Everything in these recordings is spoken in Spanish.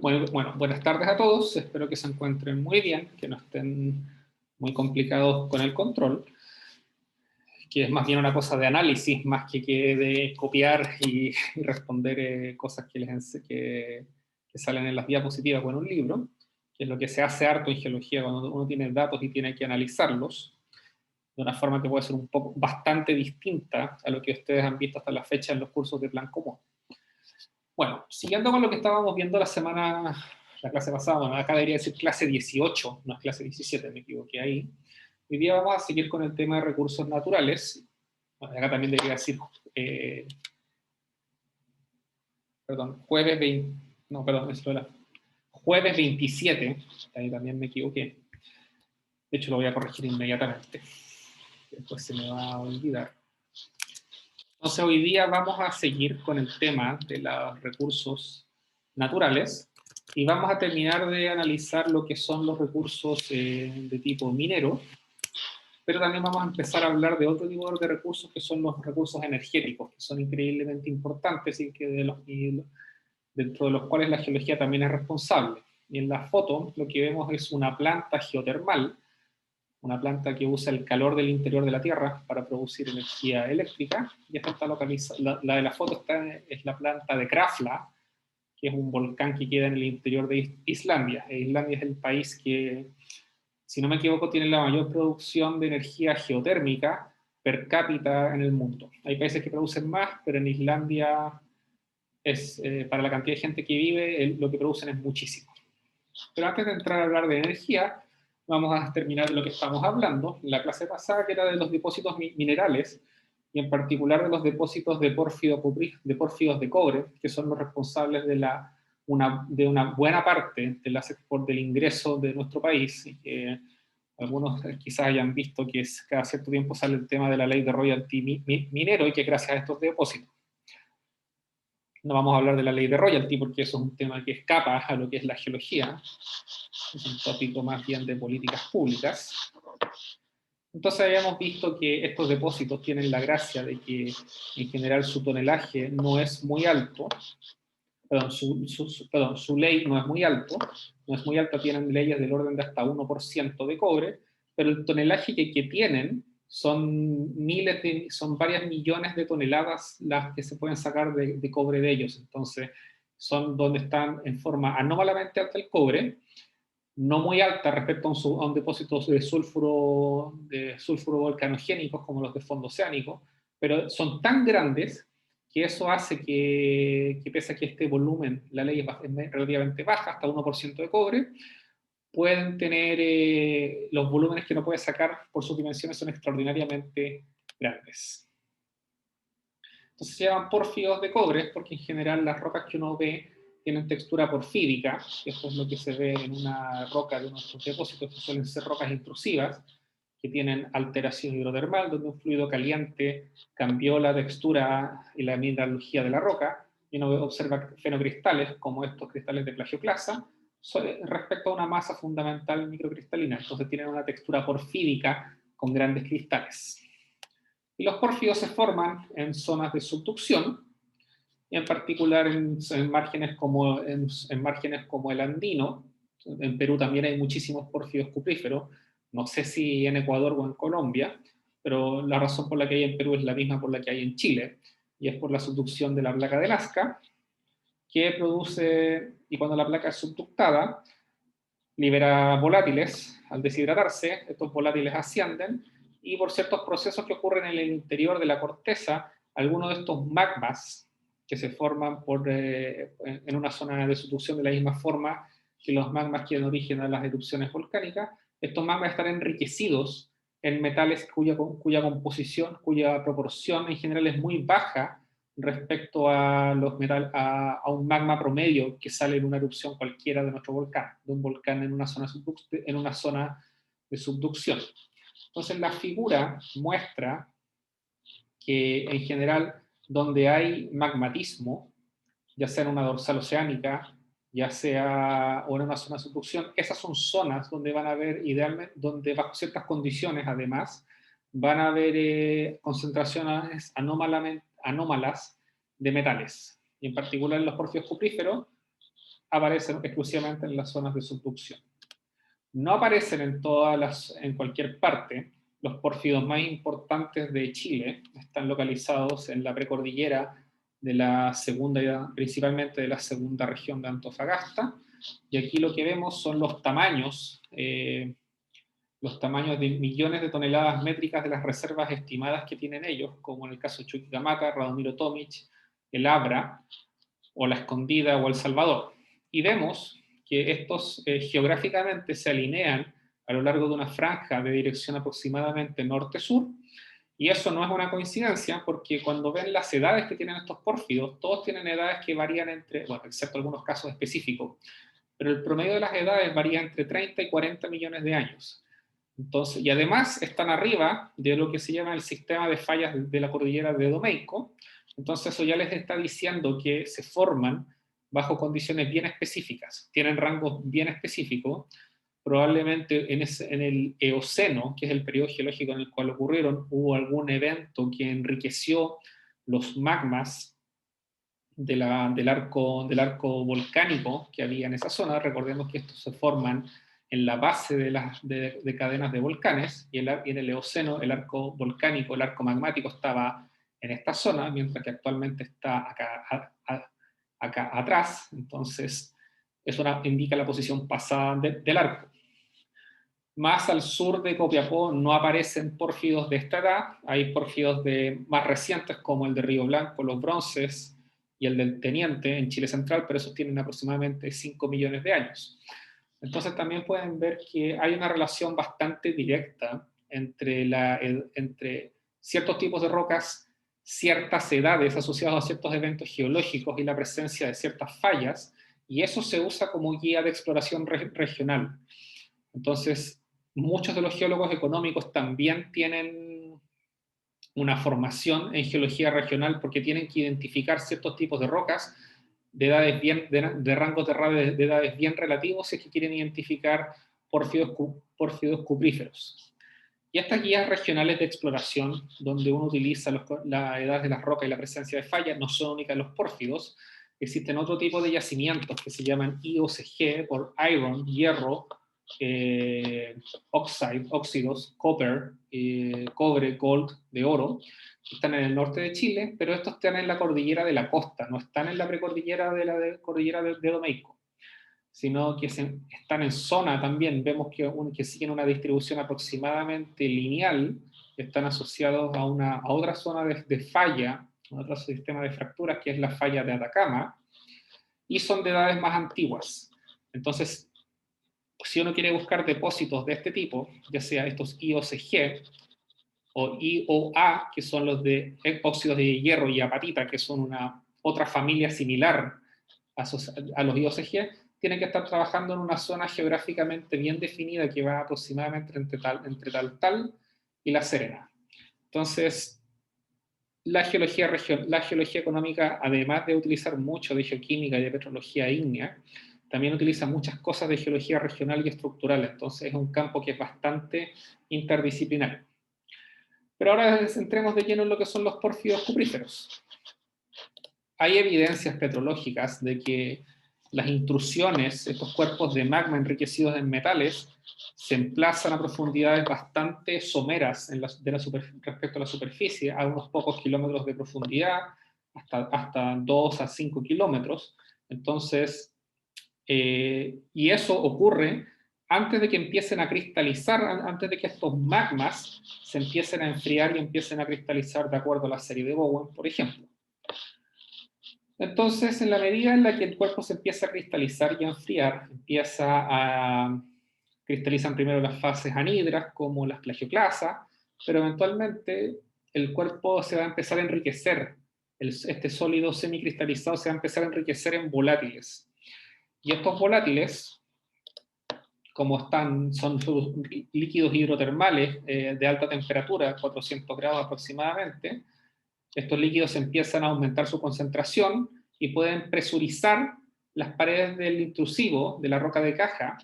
Bueno, buenas tardes a todos, espero que se encuentren muy bien, que no estén muy complicados con el control, que es más bien una cosa de análisis más que de copiar y responder cosas que salen en las diapositivas o en un libro, que es lo que se hace harto en geología cuando uno tiene datos y tiene que analizarlos de una forma que puede ser un poco bastante distinta a lo que ustedes han visto hasta la fecha en los cursos de plan común. Bueno, siguiendo con lo que estábamos viendo la clase pasada, bueno, acá debería decir clase 18, no es clase 17, me equivoqué ahí. Hoy día vamos a seguir con el tema de recursos naturales. Bueno, acá también debería decir, perdón, jueves 20, no, perdón, eso era jueves 27, ahí también me equivoqué. De hecho, lo voy a corregir inmediatamente, después se me va a olvidar. Entonces, hoy día vamos a seguir con el tema de los recursos naturales y vamos a terminar de analizar lo que son los recursos de tipo minero, pero también vamos a empezar a hablar de otro tipo de recursos que son los recursos energéticos, que son increíblemente importantes y dentro de los cuales la geología también es responsable. Y en la foto lo que vemos es una planta geotermal, una planta que usa el calor del interior de la Tierra para producir energía eléctrica, y esta está localizada, la de la foto es la planta de Krafla, que es un volcán que queda en el interior de Islandia. Islandia es el país que, si no me equivoco, tiene la mayor producción de energía geotérmica per cápita en el mundo. Hay países que producen más, pero en Islandia para la cantidad de gente que vive, lo que producen es muchísimo. Pero antes de entrar a hablar de energía, vamos a terminar lo que estamos hablando en la clase pasada, que era de los depósitos minerales, y en particular de los depósitos de pórfidos de cobre, que son los responsables de una buena parte del ingreso de nuestro país, y que algunos quizás hayan visto que cada cierto tiempo sale el tema de la ley de royalty minero, y que gracias a estos depósitos. No vamos a hablar de la ley de royalty porque eso es un tema que escapa a lo que es la geología, es un tópico más bien de políticas públicas. Entonces habíamos visto que estos depósitos tienen la gracia de que en general su tonelaje no es muy alto, su ley no es muy alta, tienen leyes del orden de hasta 1% de cobre, pero el tonelaje que tienen son varias millones de toneladas las que se pueden sacar de cobre de ellos. Entonces, son donde están en forma anómalamente alta el cobre, no muy alta respecto a un depósito de sulfuro volcanogénicos como los de fondo oceánico, pero son tan grandes que eso hace que pese a que este volumen, la ley es relativamente baja, hasta 1% de cobre, pueden tener los volúmenes que no puede sacar por sus dimensiones son extraordinariamente grandes. Entonces se llaman pórfidos de cobre porque en general las rocas que uno ve tienen textura porfírica, que esto es lo que se ve en una roca de nuestros depósitos, que suelen ser rocas intrusivas, que tienen alteración hidrotermal, donde un fluido caliente cambió la textura y la mineralogía de la roca, y uno observa fenocristales, como estos cristales de plagioclasa, respecto a una masa fundamental microcristalina. Entonces tienen una textura porfírica con grandes cristales. Y los pórfidos se forman en zonas de subducción, y en particular en márgenes como el andino. En Perú también hay muchísimos pórfidos cupríferos, no sé si en Ecuador o en Colombia, pero la razón por la que hay en Perú es la misma por la que hay en Chile, y es por la subducción de la placa de Nazca, que produce, y cuando la placa es subductada, libera volátiles. Al deshidratarse, estos volátiles ascienden, y por ciertos procesos que ocurren en el interior de la corteza, algunos de estos magmas que se forman en una zona de subducción de la misma forma que los magmas que dan origen a las erupciones volcánicas, estos magmas están enriquecidos en metales cuya composición, cuya proporción en general es muy baja respecto a un magma promedio que sale en una erupción cualquiera de nuestro volcán, de un volcán en una zona de subducción. Entonces la figura muestra que en general donde hay magmatismo, ya sea en una dorsal oceánica, ya sea o en una zona de subducción, esas son zonas donde van a haber idealmente, donde bajo ciertas condiciones además, van a haber concentraciones anómalas de metales. Y en particular en los pórfidos cupríferos aparecen exclusivamente en las zonas de subducción. No aparecen en cualquier parte. Los pórfidos más importantes de Chile están localizados en la precordillera de la segunda, principalmente de la segunda región de Antofagasta, y aquí lo que vemos son los tamaños de millones de toneladas métricas de las reservas estimadas que tienen ellos, como en el caso de Chuquicamata, Radomiro Tomic, el Abra, o la Escondida o El Salvador. Y vemos que estos geográficamente se alinean a lo largo de una franja de dirección aproximadamente norte-sur, y eso no es una coincidencia, porque cuando ven las edades que tienen estos pórfidos, todos tienen edades que varían entre, bueno, excepto algunos casos específicos, pero el promedio de las edades varía entre 30 y 40 millones de años. Entonces, y además están arriba de lo que se llama el sistema de fallas de la cordillera de Domeyko. Entonces eso ya les está diciendo que se forman bajo condiciones bien específicas, tienen rangos bien específicos. Probablemente en el Eoceno, que es el periodo geológico en el cual ocurrieron, hubo algún evento que enriqueció los magmas del arco volcánico que había en esa zona. Recordemos que estos se forman en la base de cadenas de volcanes, y en el Eoceno el arco volcánico, el arco magmático estaba en esta zona, mientras que actualmente está acá atrás. Entonces eso indica la posición pasada del arco. Más al sur de Copiapó no aparecen pórfidos de esta edad, hay pórfidos más recientes como el de Río Blanco, los bronces, y el del Teniente en Chile Central, pero esos tienen aproximadamente 5 millones de años. Entonces también pueden ver que hay una relación bastante directa entre ciertos tipos de rocas, ciertas edades asociadas a ciertos eventos geológicos y la presencia de ciertas fallas, y eso se usa como guía de exploración regional. Entonces, muchos de los geólogos económicos también tienen una formación en geología regional, porque tienen que identificar ciertos tipos de rocas de rangos de edades bien relativos, si es que quieren identificar pórfidos cupríferos. Y estas guías regionales de exploración, donde uno utiliza la edad de las rocas y la presencia de fallas, no son únicas en los pórfidos. Existen otro tipo de yacimientos que se llaman IOCG, por iron, hierro, óxidos, copper, cobre, gold, de oro, que están en el norte de Chile, pero estos están en la cordillera de la costa, no están en la precordillera de la cordillera de Domeyko, sino que están en zona también. Vemos que siguen una distribución aproximadamente lineal, están asociados a otra zona de falla, a otro sistema de fracturas, que es la falla de Atacama, y son de edades más antiguas. Entonces, si uno quiere buscar depósitos de este tipo, ya sea estos IOCG o IOA, que son los de óxidos de hierro, y apatita, que son otra familia similar a los IOCG, tienen que estar trabajando en una zona geográficamente bien definida que va aproximadamente entre Taltal y La Serena. Entonces, la geología económica, además de utilizar mucho de geoquímica y de petrología ígnea, también utiliza muchas cosas de geología regional y estructural. Entonces es un campo que es bastante interdisciplinario. Pero ahora entremos de lleno en lo que son los pórfidos cupríferos. Hay evidencias petrológicas de que las intrusiones, estos cuerpos de magma enriquecidos en metales, se emplazan a profundidades bastante someras respecto a la superficie, a unos pocos kilómetros de profundidad, hasta 2 a 5 kilómetros. Entonces, y eso ocurre antes de que empiecen a cristalizar, antes de que estos magmas se empiecen a enfriar y empiecen a cristalizar de acuerdo a la serie de Bowen, por ejemplo. Entonces, en la medida en la que el cuerpo se empieza a cristalizar y a enfriar, cristalizan primero las fases anhidras, como las plagioclasas, pero eventualmente el cuerpo se va a empezar a enriquecer, este sólido semicristalizado se va a empezar a enriquecer en volátiles. Y estos volátiles, como son líquidos hidrotermales de alta temperatura, 400 grados aproximadamente, estos líquidos empiezan a aumentar su concentración y pueden presurizar las paredes del intrusivo, de la roca de caja.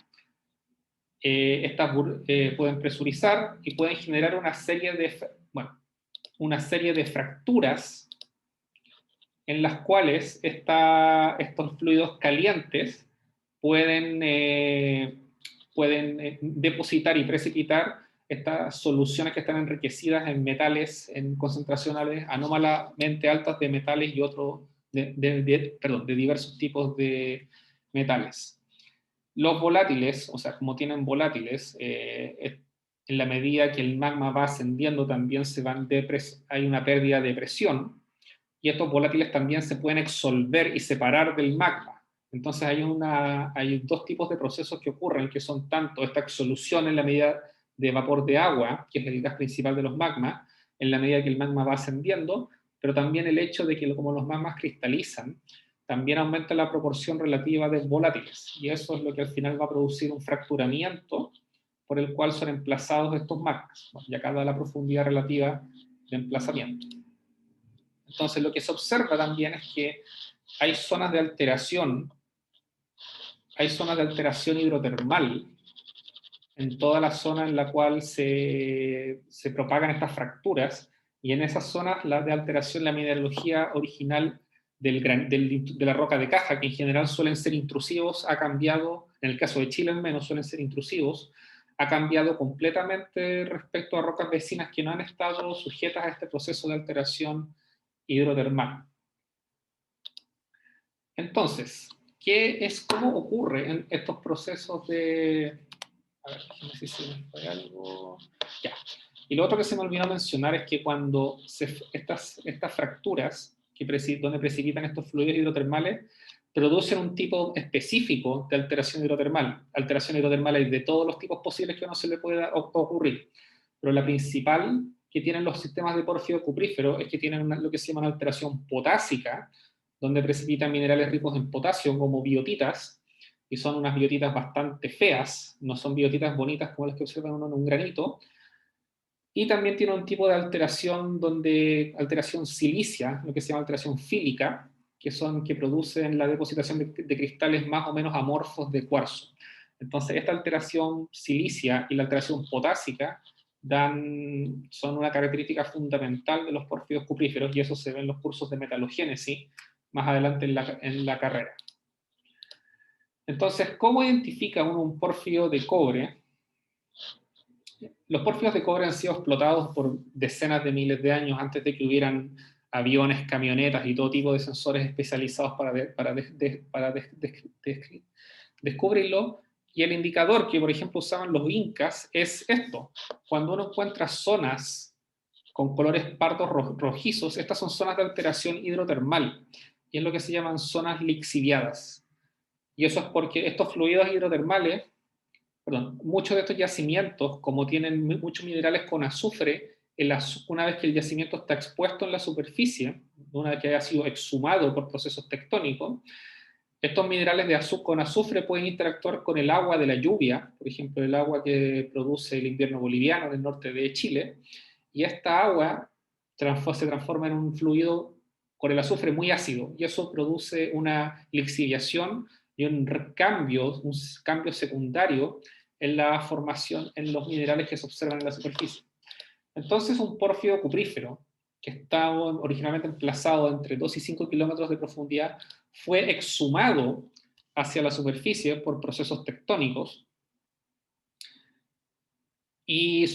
Pueden presurizar y pueden generar una serie de fracturas en las cuales estos fluidos calientes pueden depositar y precipitar estas soluciones que están enriquecidas en metales en concentraciones anómalamente altas de metales y otros, de diversos tipos de metales. Los volátiles, o sea, como tienen volátiles, en la medida que el magma va ascendiendo también hay una pérdida de presión, y estos volátiles también se pueden exsolver y separar del magma. Entonces hay dos tipos de procesos que ocurren, que son tanto esta exsolución en la medida de vapor de agua, que es el gas principal de los magmas, en la medida que el magma va ascendiendo, pero también el hecho de que como los magmas cristalizan, también aumenta la proporción relativa de volátiles, y eso es lo que al final va a producir un fracturamiento por el cual son emplazados estos magmas, y acá da la profundidad relativa de emplazamiento. Entonces lo que se observa también es que hay zonas de alteración hidrotermal en toda la zona en la cual se propagan estas fracturas, y en esas zonas de alteración la mineralogía original de la roca de caja, que en general suelen ser intrusivos, ha cambiado, en el caso de Chile al menos suelen ser intrusivos, ha cambiado completamente respecto a rocas vecinas que no han estado sujetas a este proceso de alteración hidrotermal. Entonces, ¿cómo ocurre en estos procesos de... A ver, déjame ver si me fue algo... Ya. Y lo otro que se me olvidó mencionar es que cuando estas fracturas donde precipitan estos fluidos hidrotermales producen un tipo específico de alteración hidrotermal. Alteración hidrotermal hay de todos los tipos posibles que a uno se le pueda ocurrir, pero la principal que tienen los sistemas de pórfido cuprífero es que tienen lo que se llama una alteración potásica, donde precipitan minerales ricos en potasio como biotitas, y son unas biotitas bastante feas, no son biotitas bonitas como las que observan uno en un granito. Y también tiene un tipo de alteración alteración silicia, lo que se llama alteración fílica, que producen la depositación de cristales más o menos amorfos de cuarzo. Entonces, esta alteración silicia y la alteración potásica son una característica fundamental de los pórfidos cupríferos, y eso se ve en los cursos de metalogénesis más adelante en la carrera. Entonces, ¿cómo identifica uno un pórfido de cobre? Los pórfidos de cobre han sido explotados por decenas de miles de años antes de que hubieran aviones, camionetas y todo tipo de sensores especializados para descubrirlo. Y el indicador que, por ejemplo, usaban los incas es esto. Cuando uno encuentra zonas con colores pardos rojizos, estas son zonas de alteración hidrotermal, y es lo que se llaman zonas lixiviadas. Y eso es porque estos fluidos hidrotermales, muchos de estos yacimientos, como tienen muchos minerales con azufre, una vez que el yacimiento está expuesto en la superficie, una vez que haya sido exhumado por procesos tectónicos, estos minerales con azufre pueden interactuar con el agua de la lluvia, por ejemplo, el agua que produce el invierno boliviano en el norte de Chile, y esta agua se transforma en un fluido con el azufre muy ácido, y eso produce una lixiviación y un cambio secundario en la formación en los minerales que se observan en la superficie. Entonces, un pórfido cuprífero, que estaba originalmente emplazado entre 2 y 5 kilómetros de profundidad, fue exhumado hacia la superficie por procesos tectónicos, y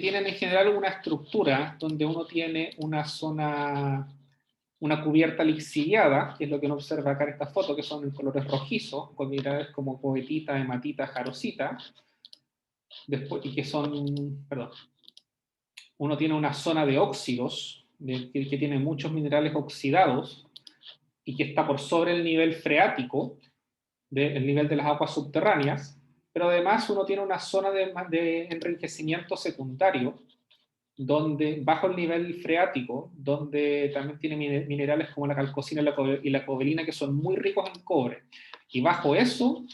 tienen en general una estructura donde uno tiene una cubierta lixiviada, que es lo que uno observa acá en esta foto, que son en colores rojizos, con minerales como cohetita, hematita, jarosita, y que son, uno tiene una zona de óxidos, que tiene muchos minerales oxidados, y que está por sobre el nivel freático, el nivel de las aguas subterráneas, pero además uno tiene una zona de enriquecimiento secundario, donde bajo el nivel freático, donde también tiene minerales como la calcosina y la cobalina, que son muy ricos en cobre. Y bajo eso,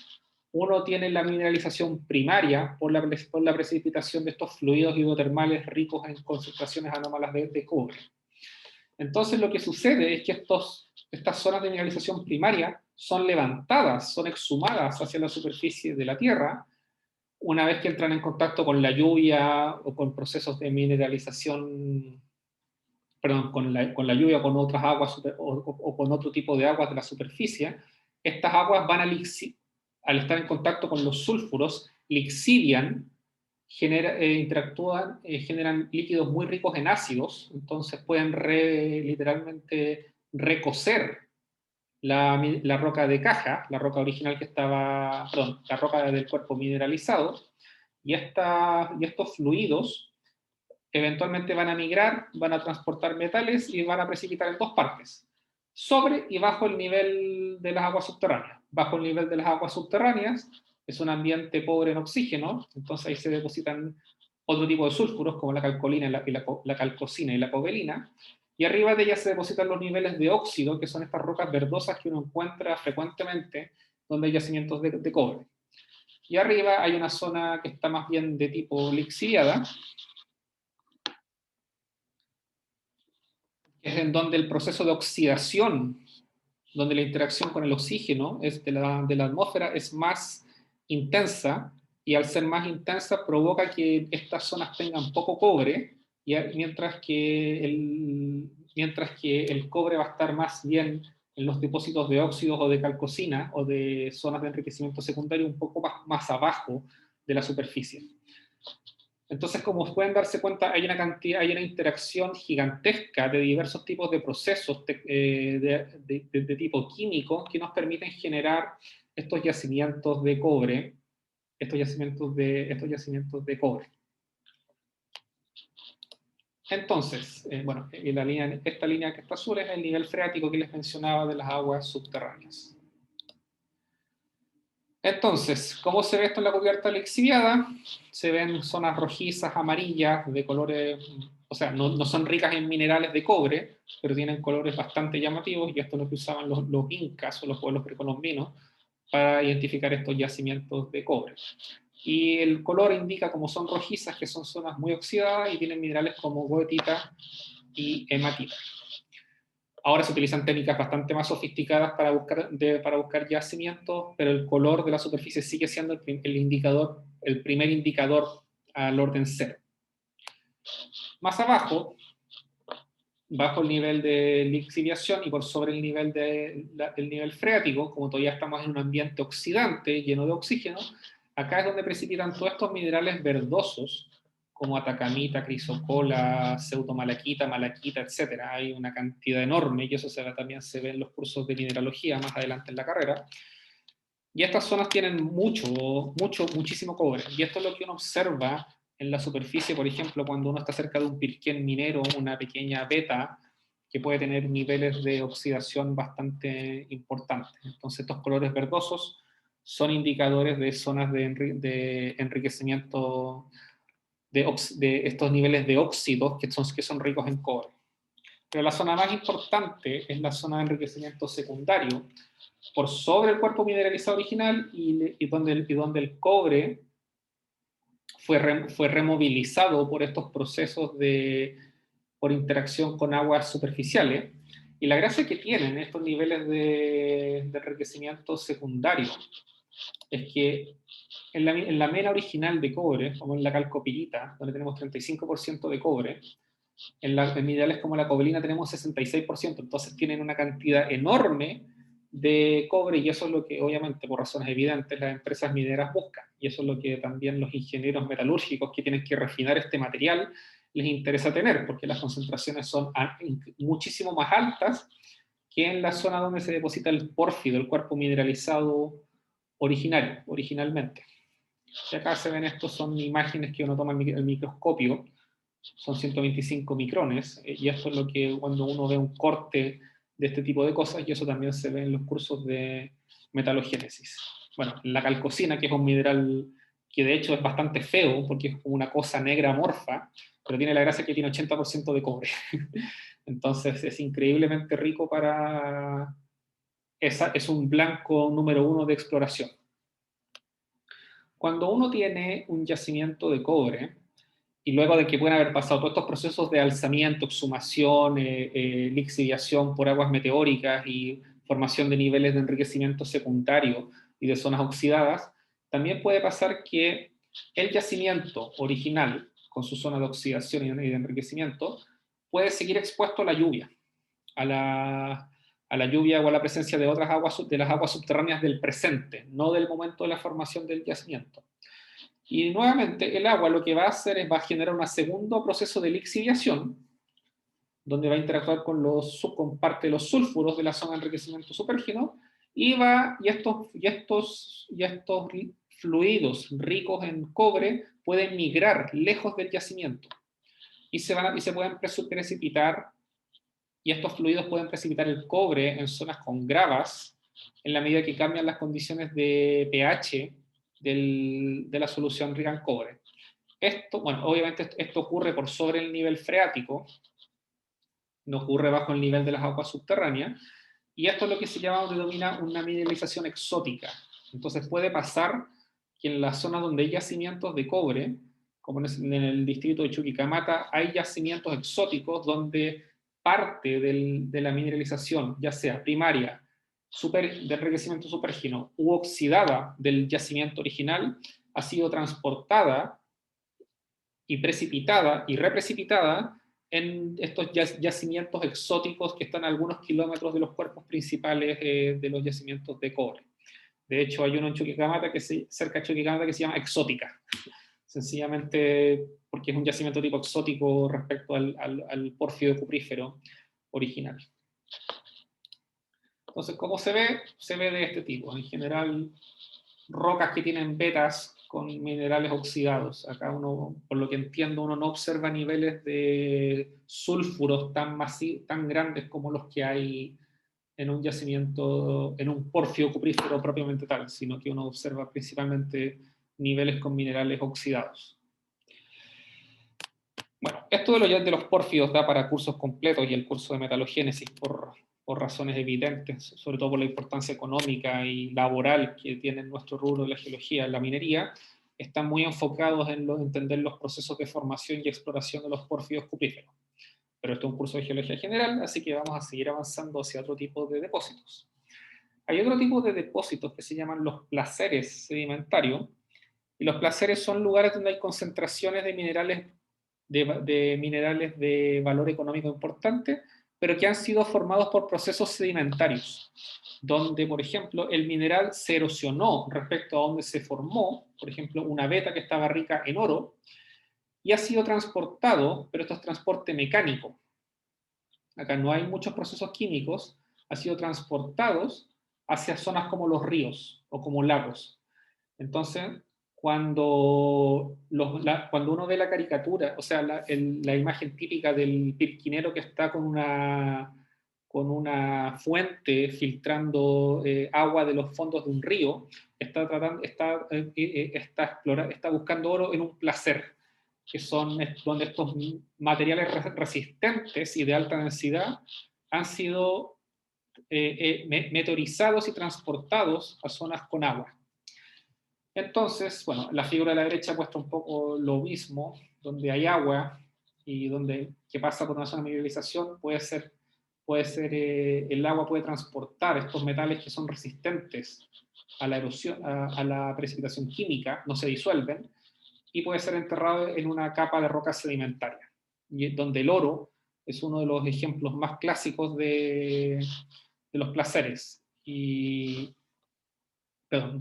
uno tiene la mineralización primaria por la precipitación de estos fluidos hidrotermales ricos en concentraciones anómalas de cobre. Entonces lo que sucede es que estas zonas de mineralización primaria son levantadas, son exhumadas hacia la superficie de la Tierra, una vez que entran en contacto con la lluvia o con procesos de mineralización, con la lluvia o con otras aguas o con otro tipo de aguas de la superficie. Estas aguas van al estar en contacto con los sulfuros, lixivian, interactúan, generan líquidos muy ricos en ácidos, entonces pueden literalmente recocer la roca de caja, la roca original que estaba, perdón, la roca del cuerpo mineralizado, y estos fluidos eventualmente van a migrar, van a transportar metales y van a precipitar en dos partes, sobre y bajo el nivel de las aguas subterráneas. Bajo el nivel de las aguas subterráneas es un ambiente pobre en oxígeno, entonces ahí se depositan otro tipo de sulfuros como la calcolina, la calcosina y la cobalina, y arriba de ellas se depositan los niveles de óxido, que son estas rocas verdosas que uno encuentra frecuentemente donde hay yacimientos de cobre. Y arriba hay una zona que está más bien de tipo lixiviada, que es en donde el proceso de oxidación, donde la interacción con el oxígeno de la atmósfera es más intensa, y al ser más intensa provoca que estas zonas tengan poco cobre, mientras que el cobre va a estar más bien en los depósitos de óxidos o de calcosina o de zonas de enriquecimiento secundario un poco más abajo de la superficie. Entonces, como pueden darse cuenta, hay una interacción gigantesca de diversos tipos de procesos de tipo químico que nos permiten generar estos yacimientos de cobre, estos yacimientos de cobre. Entonces, bueno, esta línea que está azul es el nivel freático que les mencionaba de las aguas subterráneas. Entonces, ¿cómo se ve esto en la cubierta lixiviada? Se ven zonas rojizas, amarillas, de colores, o sea, no son ricas en minerales de cobre, pero tienen colores bastante llamativos, y esto es lo que usaban los incas o los pueblos precolombinos para identificar estos yacimientos de cobre. Y el color indica, como son rojizas, que son zonas muy oxidadas y tienen minerales como goetita y hematita. Ahora se utilizan técnicas bastante más sofisticadas para buscar yacimientos, pero el color de la superficie sigue siendo el primer indicador al orden cero. Más abajo, bajo el nivel de lixiviación y por sobre el nivel freático, como todavía estamos en un ambiente oxidante lleno de oxígeno, acá es donde precipitan todos estos minerales verdosos, como atacamita, crisocola, pseudomalaquita, malaquita, etc. Hay una cantidad enorme, y eso también se ve en los cursos de mineralogía más adelante en la carrera. Y estas zonas tienen muchísimo cobre. Y esto es lo que uno observa en la superficie, por ejemplo, cuando uno está cerca de un pirquén minero, una pequeña beta, que puede tener niveles de oxidación bastante importantes. Entonces, estos colores verdosos son indicadores de zonas de enriquecimiento de estos niveles de óxidos que son ricos en cobre. Pero la zona más importante es la zona de enriquecimiento secundario, por sobre el cuerpo mineralizado original, y donde el cobre fue removilizado por estos procesos por interacción con aguas superficiales. Y la gracia que tienen estos niveles de enriquecimiento secundario es que en la mena original de cobre, como en la calcopirita, donde tenemos 35% de cobre, en minerales como la cobalina tenemos 66%, entonces tienen una cantidad enorme de cobre, y eso es lo que obviamente por razones evidentes las empresas mineras buscan, y eso es lo que también los ingenieros metalúrgicos que tienen que refinar este material les interesa tener, porque las concentraciones son muchísimo más altas que en la zona donde se deposita el pórfido, el cuerpo mineralizado originalmente. Y acá se ven, estos son imágenes que uno toma en el microscopio, son 125 micrones, y esto es lo que cuando uno ve un corte de este tipo de cosas, y eso también se ve en los cursos de metalogénesis. Bueno, la calcosina, que es un mineral que de hecho es bastante feo, porque es como una cosa negra amorfa, pero tiene la gracia que tiene 80% de cobre. Entonces es increíblemente rico es un blanco número 1 de exploración. Cuando uno tiene un yacimiento de cobre, y luego de que pueden haber pasado todos estos procesos de alzamiento, exhumación, lixiviación por aguas meteóricas y formación de niveles de enriquecimiento secundario y de zonas oxidadas, también puede pasar que el yacimiento original, con su zona de oxidación y de enriquecimiento, puede seguir expuesto a la lluvia, a a la lluvia o a la presencia de otras aguas, de las aguas subterráneas del presente, no del momento de la formación del yacimiento. Y nuevamente el agua lo que va a hacer es va a generar un segundo proceso de lixiviación, donde va a interactuar con parte de los sulfuros de la zona de enriquecimiento supergeno, y estos fluidos ricos en cobre pueden migrar lejos del yacimiento y se pueden precipitar, y estos fluidos pueden precipitar el cobre en zonas con gravas en la medida que cambian las condiciones de pH de la solución rica en cobre. Bueno, obviamente esto ocurre por sobre el nivel freático, no ocurre bajo el nivel de las aguas subterráneas, y esto es lo que se llama o denomina una mineralización exótica. Entonces puede pasar que en las zonas donde hay yacimientos de cobre, como en el distrito de Chuquicamata, hay yacimientos exóticos donde parte de la mineralización, ya sea primaria, de enriquecimiento supergeno u oxidada del yacimiento original, ha sido transportada y precipitada y reprecipitada en estos yacimientos exóticos que están a algunos kilómetros de los cuerpos principales de los yacimientos de cobre. De hecho, hay uno en Chuquicamata, cerca de Chuquicamata, que se llama Exótica, sencillamente porque es un yacimiento tipo exótico respecto al pórfido cuprífero original. Entonces, ¿cómo se ve? Se ve de este tipo. En general, rocas que tienen vetas con minerales oxidados. Acá uno, por lo que entiendo, uno no observa niveles de sulfuros tan grandes como los que hay en un yacimiento, en un pórfido cuprífero propiamente tal, sino que uno observa principalmente niveles con minerales oxidados. Bueno, esto de los pórfidos da para cursos completos, y el curso de metalogénesis por razones evidentes, sobre todo por la importancia económica y laboral que tiene nuestro rubro de la geología, la minería, están muy enfocados en entender los procesos de formación y exploración de los pórfidos cupríferos. Pero esto es un curso de geología general, así que vamos a seguir avanzando hacia otro tipo de depósitos. Hay otro tipo de depósitos que se llaman los placeres sedimentarios, y los placeres son lugares donde hay concentraciones de minerales de valor económico importante, pero que han sido formados por procesos sedimentarios, donde, por ejemplo, el mineral se erosionó respecto a donde se formó, por ejemplo, una veta que estaba rica en oro, y ha sido transportado, pero esto es transporte mecánico. Acá no hay muchos procesos químicos, ha sido transportados hacia zonas como los ríos o como lagos. Entonces, cuando uno ve la caricatura, o sea, la imagen típica del pirquinero que está con una fuente filtrando agua de los fondos de un río, está buscando oro en un placer, que son donde estos materiales resistentes y de alta densidad han sido meteorizados y transportados a zonas con agua. Entonces, bueno, la figura de la derecha muestra un poco lo mismo, donde hay agua y que pasa por una zona de mineralización, el agua puede transportar estos metales que son resistentes a la erosión, a la precipitación química, no se disuelven, y puede ser enterrado en una capa de roca sedimentaria, donde el oro es uno de los ejemplos más clásicos de los placeres. Perdón,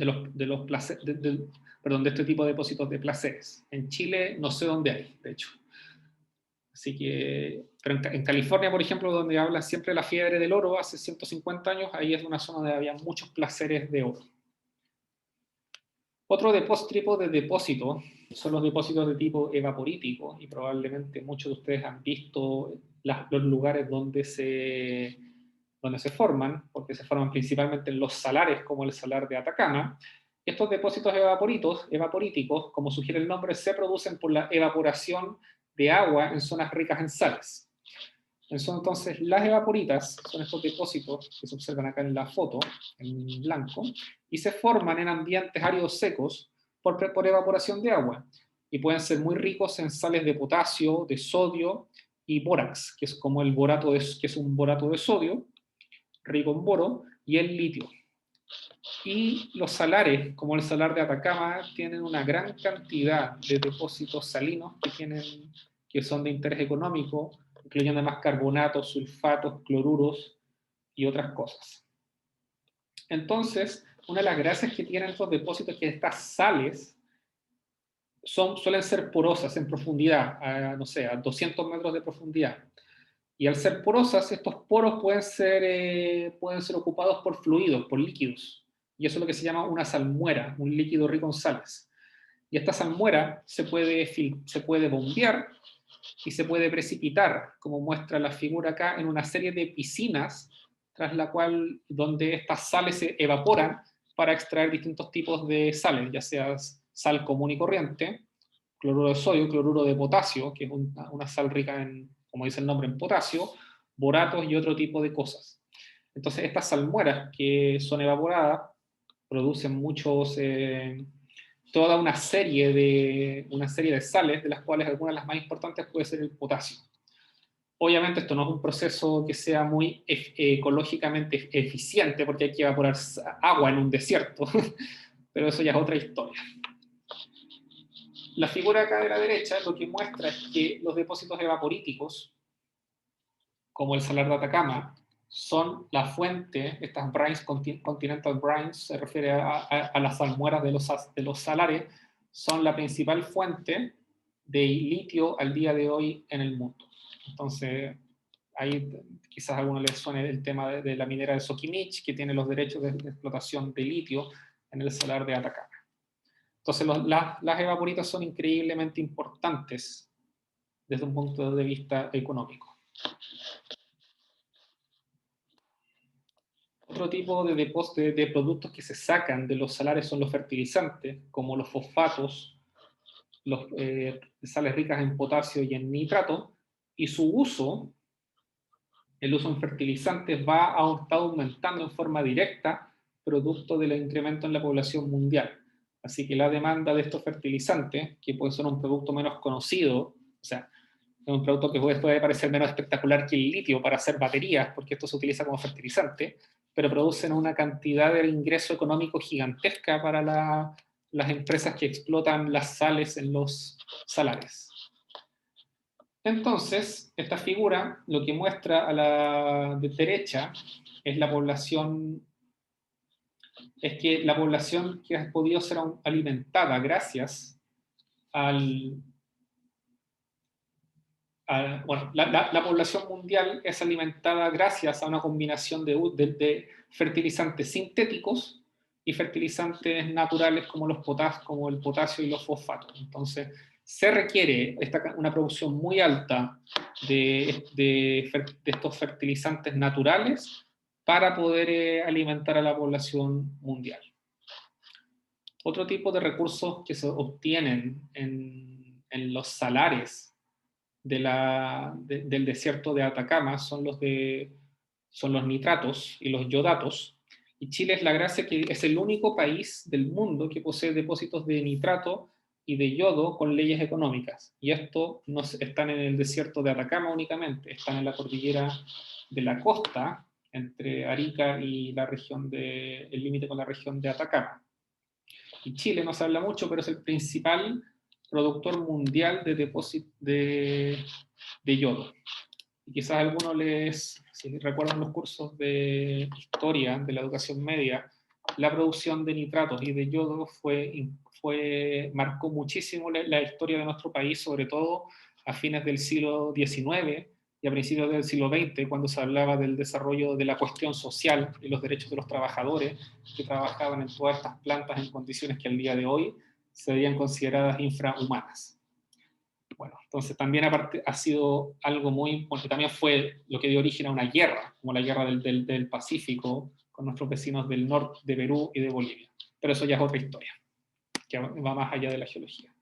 de este tipo de depósitos de placeres. En Chile no sé dónde hay, de hecho. Así que, pero en California, por ejemplo, donde habla siempre de la fiebre del oro, hace 150 años, ahí es una zona donde había muchos placeres de oro. Otro tipo de depósito son los depósitos de tipo evaporítico, y probablemente muchos de ustedes han visto los lugares donde se forman, porque se forman principalmente en los salares, como el salar de Atacama. Estos depósitos evaporíticos, como sugiere el nombre, se producen por la evaporación de agua en zonas ricas en sales. Entonces, las evaporitas son estos depósitos que se observan acá en la foto, en blanco, y se forman en ambientes áridos secos por evaporación de agua, y pueden ser muy ricos en sales de potasio, de sodio y bórax, que es como que es un borato de sodio, rico en boro, y el litio. Y los salares, como el salar de Atacama, tienen una gran cantidad de depósitos salinos que son de interés económico, incluyendo además carbonatos, sulfatos, cloruros, y otras cosas. Entonces, una de las gracias que tienen estos depósitos es que estas sales suelen ser porosas en profundidad, no sé, a 200 metros de profundidad. Y al ser porosas, estos poros pueden ser ocupados por fluidos, por líquidos. Y eso es lo que se llama una salmuera, un líquido rico en sales. Y esta salmuera se puede bombear y se puede precipitar, como muestra la figura acá, en una serie de piscinas, tras la cual, donde estas sales se evaporan para extraer distintos tipos de sales, ya sea sal común y corriente, cloruro de sodio, cloruro de potasio, que es una sal rica en, como dice el nombre, en potasio, boratos y otro tipo de cosas. Entonces, estas salmueras que son evaporadas producen toda una serie de sales, de las cuales algunas de las más importantes puede ser el potasio. Obviamente esto no es un proceso que sea muy ecológicamente eficiente, porque hay que evaporar agua en un desierto, pero eso ya es otra historia. La figura acá de la derecha lo que muestra es que los depósitos evaporíticos, como el Salar de Atacama, son la fuente, estas brines, continental brines, se refiere a las salmueras de los salares, son la principal fuente de litio al día de hoy en el mundo. Entonces, ahí quizás a alguno les suene el tema de la minera de Soquimich, que tiene los derechos de explotación de litio en el Salar de Atacama. Entonces, las evaporitas son increíblemente importantes desde un punto de vista económico. Otro tipo de productos que se sacan de los salares son los fertilizantes, como los fosfatos, sales ricas en potasio y en nitrato, y su uso, el uso en fertilizantes, está aumentando en forma directa producto del incremento en la población mundial. Así que la demanda de estos fertilizantes, que puede ser un producto menos conocido, o sea, es un producto que puede parecer menos espectacular que el litio para hacer baterías, porque esto se utiliza como fertilizante, pero producen una cantidad de ingreso económico gigantesca para las empresas que explotan las sales en los salares. Entonces, esta figura lo que muestra a la derecha es la población, es que la población que ha podido ser alimentada gracias bueno, la población mundial es alimentada gracias a una combinación de fertilizantes sintéticos y fertilizantes naturales como como el potasio y los fosfatos. Entonces, se requiere una producción muy alta de estos fertilizantes naturales para poder alimentar a la población mundial. Otro tipo de recursos que se obtienen en los salares del desierto de Atacama son los nitratos y los yodatos. Y Chile es la gracia que es el único país del mundo que posee depósitos de nitrato y de yodo con leyes económicas. Y esto no están en el desierto de Atacama únicamente, están en la cordillera de la costa, entre Arica y el límite con la región de Atacama. Y Chile no se habla mucho, pero es el principal productor mundial de depósitos de yodo. Y quizás algunos si recuerdan los cursos de historia de la educación media, la producción de nitratos y de yodo marcó muchísimo la historia de nuestro país, sobre todo a fines del siglo XIX y a principios del siglo XX, cuando se hablaba del desarrollo de la cuestión social y los derechos de los trabajadores que trabajaban en todas estas plantas en condiciones que al día de hoy se veían consideradas infrahumanas. Bueno, entonces también ha sido algo muy, porque también fue lo que dio origen a una guerra, como la guerra del Pacífico con nuestros vecinos del norte de Perú y de Bolivia. Pero eso ya es otra historia, que va más allá de la geología.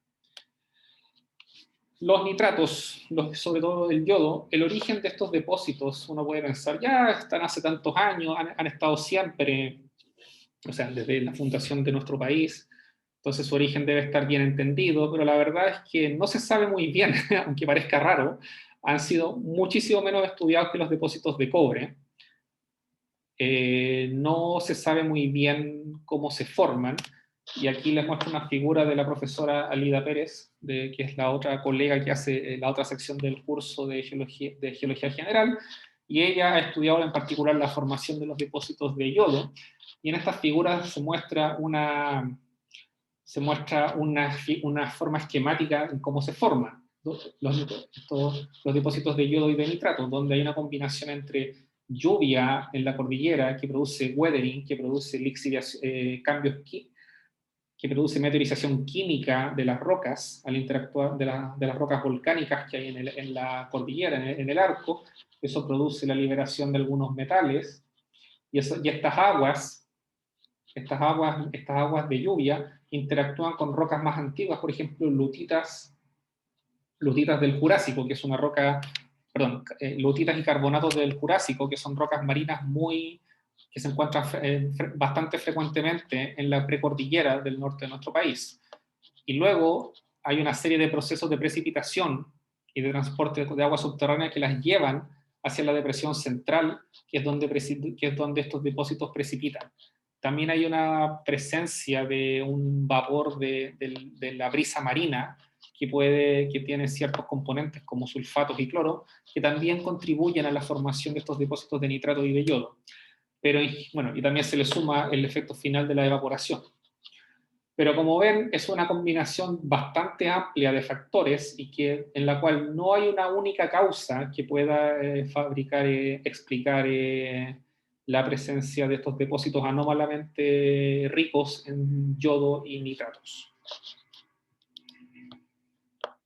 Los nitratos, sobre todo el yodo, el origen de estos depósitos, uno puede pensar, ya están hace tantos años, han estado siempre, o sea, desde la fundación de nuestro país, entonces su origen debe estar bien entendido, pero la verdad es que no se sabe muy bien, aunque parezca raro, han sido muchísimo menos estudiados que los depósitos de cobre. No se sabe muy bien cómo se forman, y aquí les muestro una figura de la profesora Alida Pérez, que es la otra colega que hace la otra sección del curso de Geología General, y ella ha estudiado en particular la formación de los depósitos de yodo, y en estas figuras se muestra una forma esquemática en cómo se forman los depósitos de yodo y de nitrato, donde hay una combinación entre lluvia en la cordillera que produce weathering, que produce cambios que produce meteorización química de las rocas al interactuar de las rocas volcánicas que hay en la cordillera, en el arco. Eso produce la liberación de algunos metales, y estas aguas de lluvia interactúan con rocas más antiguas, por ejemplo, lutitas del Jurásico, que es una roca, perdón, lutitas y carbonatos del Jurásico, que son rocas marinas que se encuentran bastante frecuentemente en la precordillera del norte de nuestro país. Y luego hay una serie de procesos de precipitación y de transporte de agua subterránea que las llevan hacia la depresión central, que es donde estos depósitos precipitan. También hay una presencia de un vapor de la brisa marina que tiene ciertos componentes como sulfatos y cloro, que también contribuyen a la formación de estos depósitos de nitrato y de yodo. Pero, bueno, y también se le suma el efecto final de la evaporación. Pero como ven, es una combinación bastante amplia de factores y en la cual no hay una única causa que pueda explicar la presencia de estos depósitos anómalamente ricos en yodo y nitratos.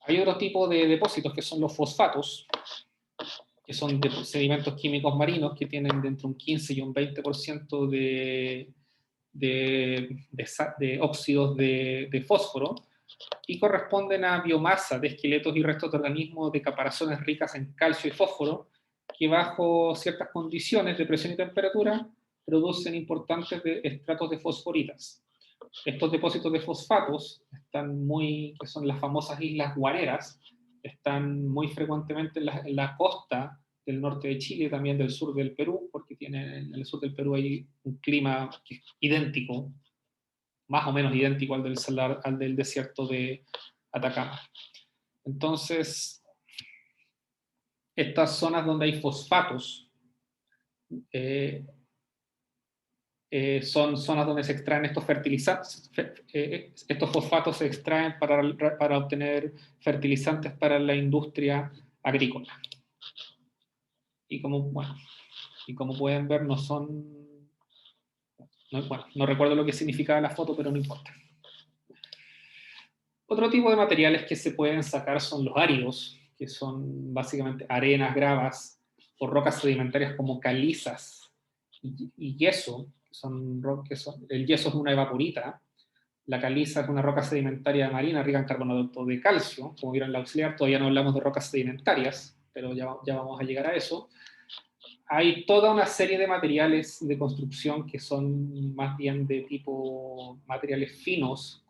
Hay otro tipo de depósitos que son los fosfatos, que son sedimentos químicos marinos que tienen de entre un 15 y un 20% de óxidos de fósforo, y corresponden a biomasa de esqueletos y restos de organismos de caparazones ricas en calcio y fósforo, que bajo ciertas condiciones de presión y temperatura producen importantes estratos de fosforitas. Estos depósitos de fosfatos, que son las famosas islas guareras, están muy frecuentemente en la costa del norte de Chile y también del sur del Perú, porque en el sur del Perú hay un clima idéntico, más o menos idéntico al del desierto de Atacama. Entonces, estas zonas donde hay fosfatos son zonas donde se extraen estos fertilizantes. Estos fosfatos se extraen para obtener fertilizantes para la industria agrícola. Y como pueden ver, no recuerdo lo que significaba la foto, pero no importa. Otro tipo de materiales que se pueden sacar son los áridos, que son básicamente arenas, gravas o rocas sedimentarias como calizas y yeso. El yeso es una evaporita, la caliza es una roca sedimentaria marina rica en carbonato de calcio. Como vieron en la auxiliar, todavía no hablamos de rocas sedimentarias, pero ya vamos a llegar a eso. Hay toda una serie de materiales de construcción que son más bien de tipo materiales finos,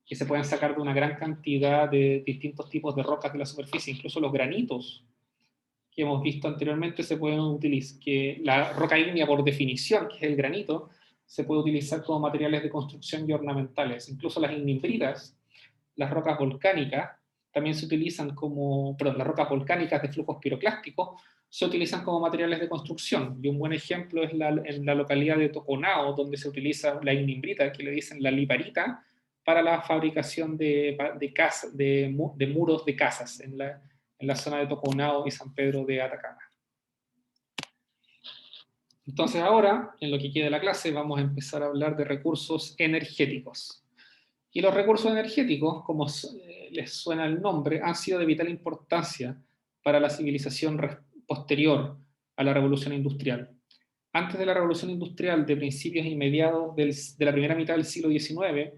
que se pueden sacar de una gran cantidad de distintos tipos de rocas de la superficie, incluso los granitos que hemos visto anteriormente se pueden utilizar, que la roca ígnea por definición, que es el granito, se puede utilizar como materiales de construcción y ornamentales. Incluso las ignimbritas, las rocas volcánicas, también se utilizan las rocas volcánicas de flujos piroclásticos se utilizan como materiales de construcción. Y un buen ejemplo es en la localidad de Toconao, donde se utiliza la ignimbrita, que le dicen la liparita, para la fabricación de muros de casas en la zona de Toconao y San Pedro de Atacama. Entonces ahora, en lo que queda de la clase, vamos a empezar a hablar de recursos energéticos. Y los recursos energéticos, como les suena el nombre, han sido de vital importancia para la civilización posterior a la Revolución Industrial. Antes de la Revolución Industrial, de principios y mediados de la primera mitad del siglo XIX,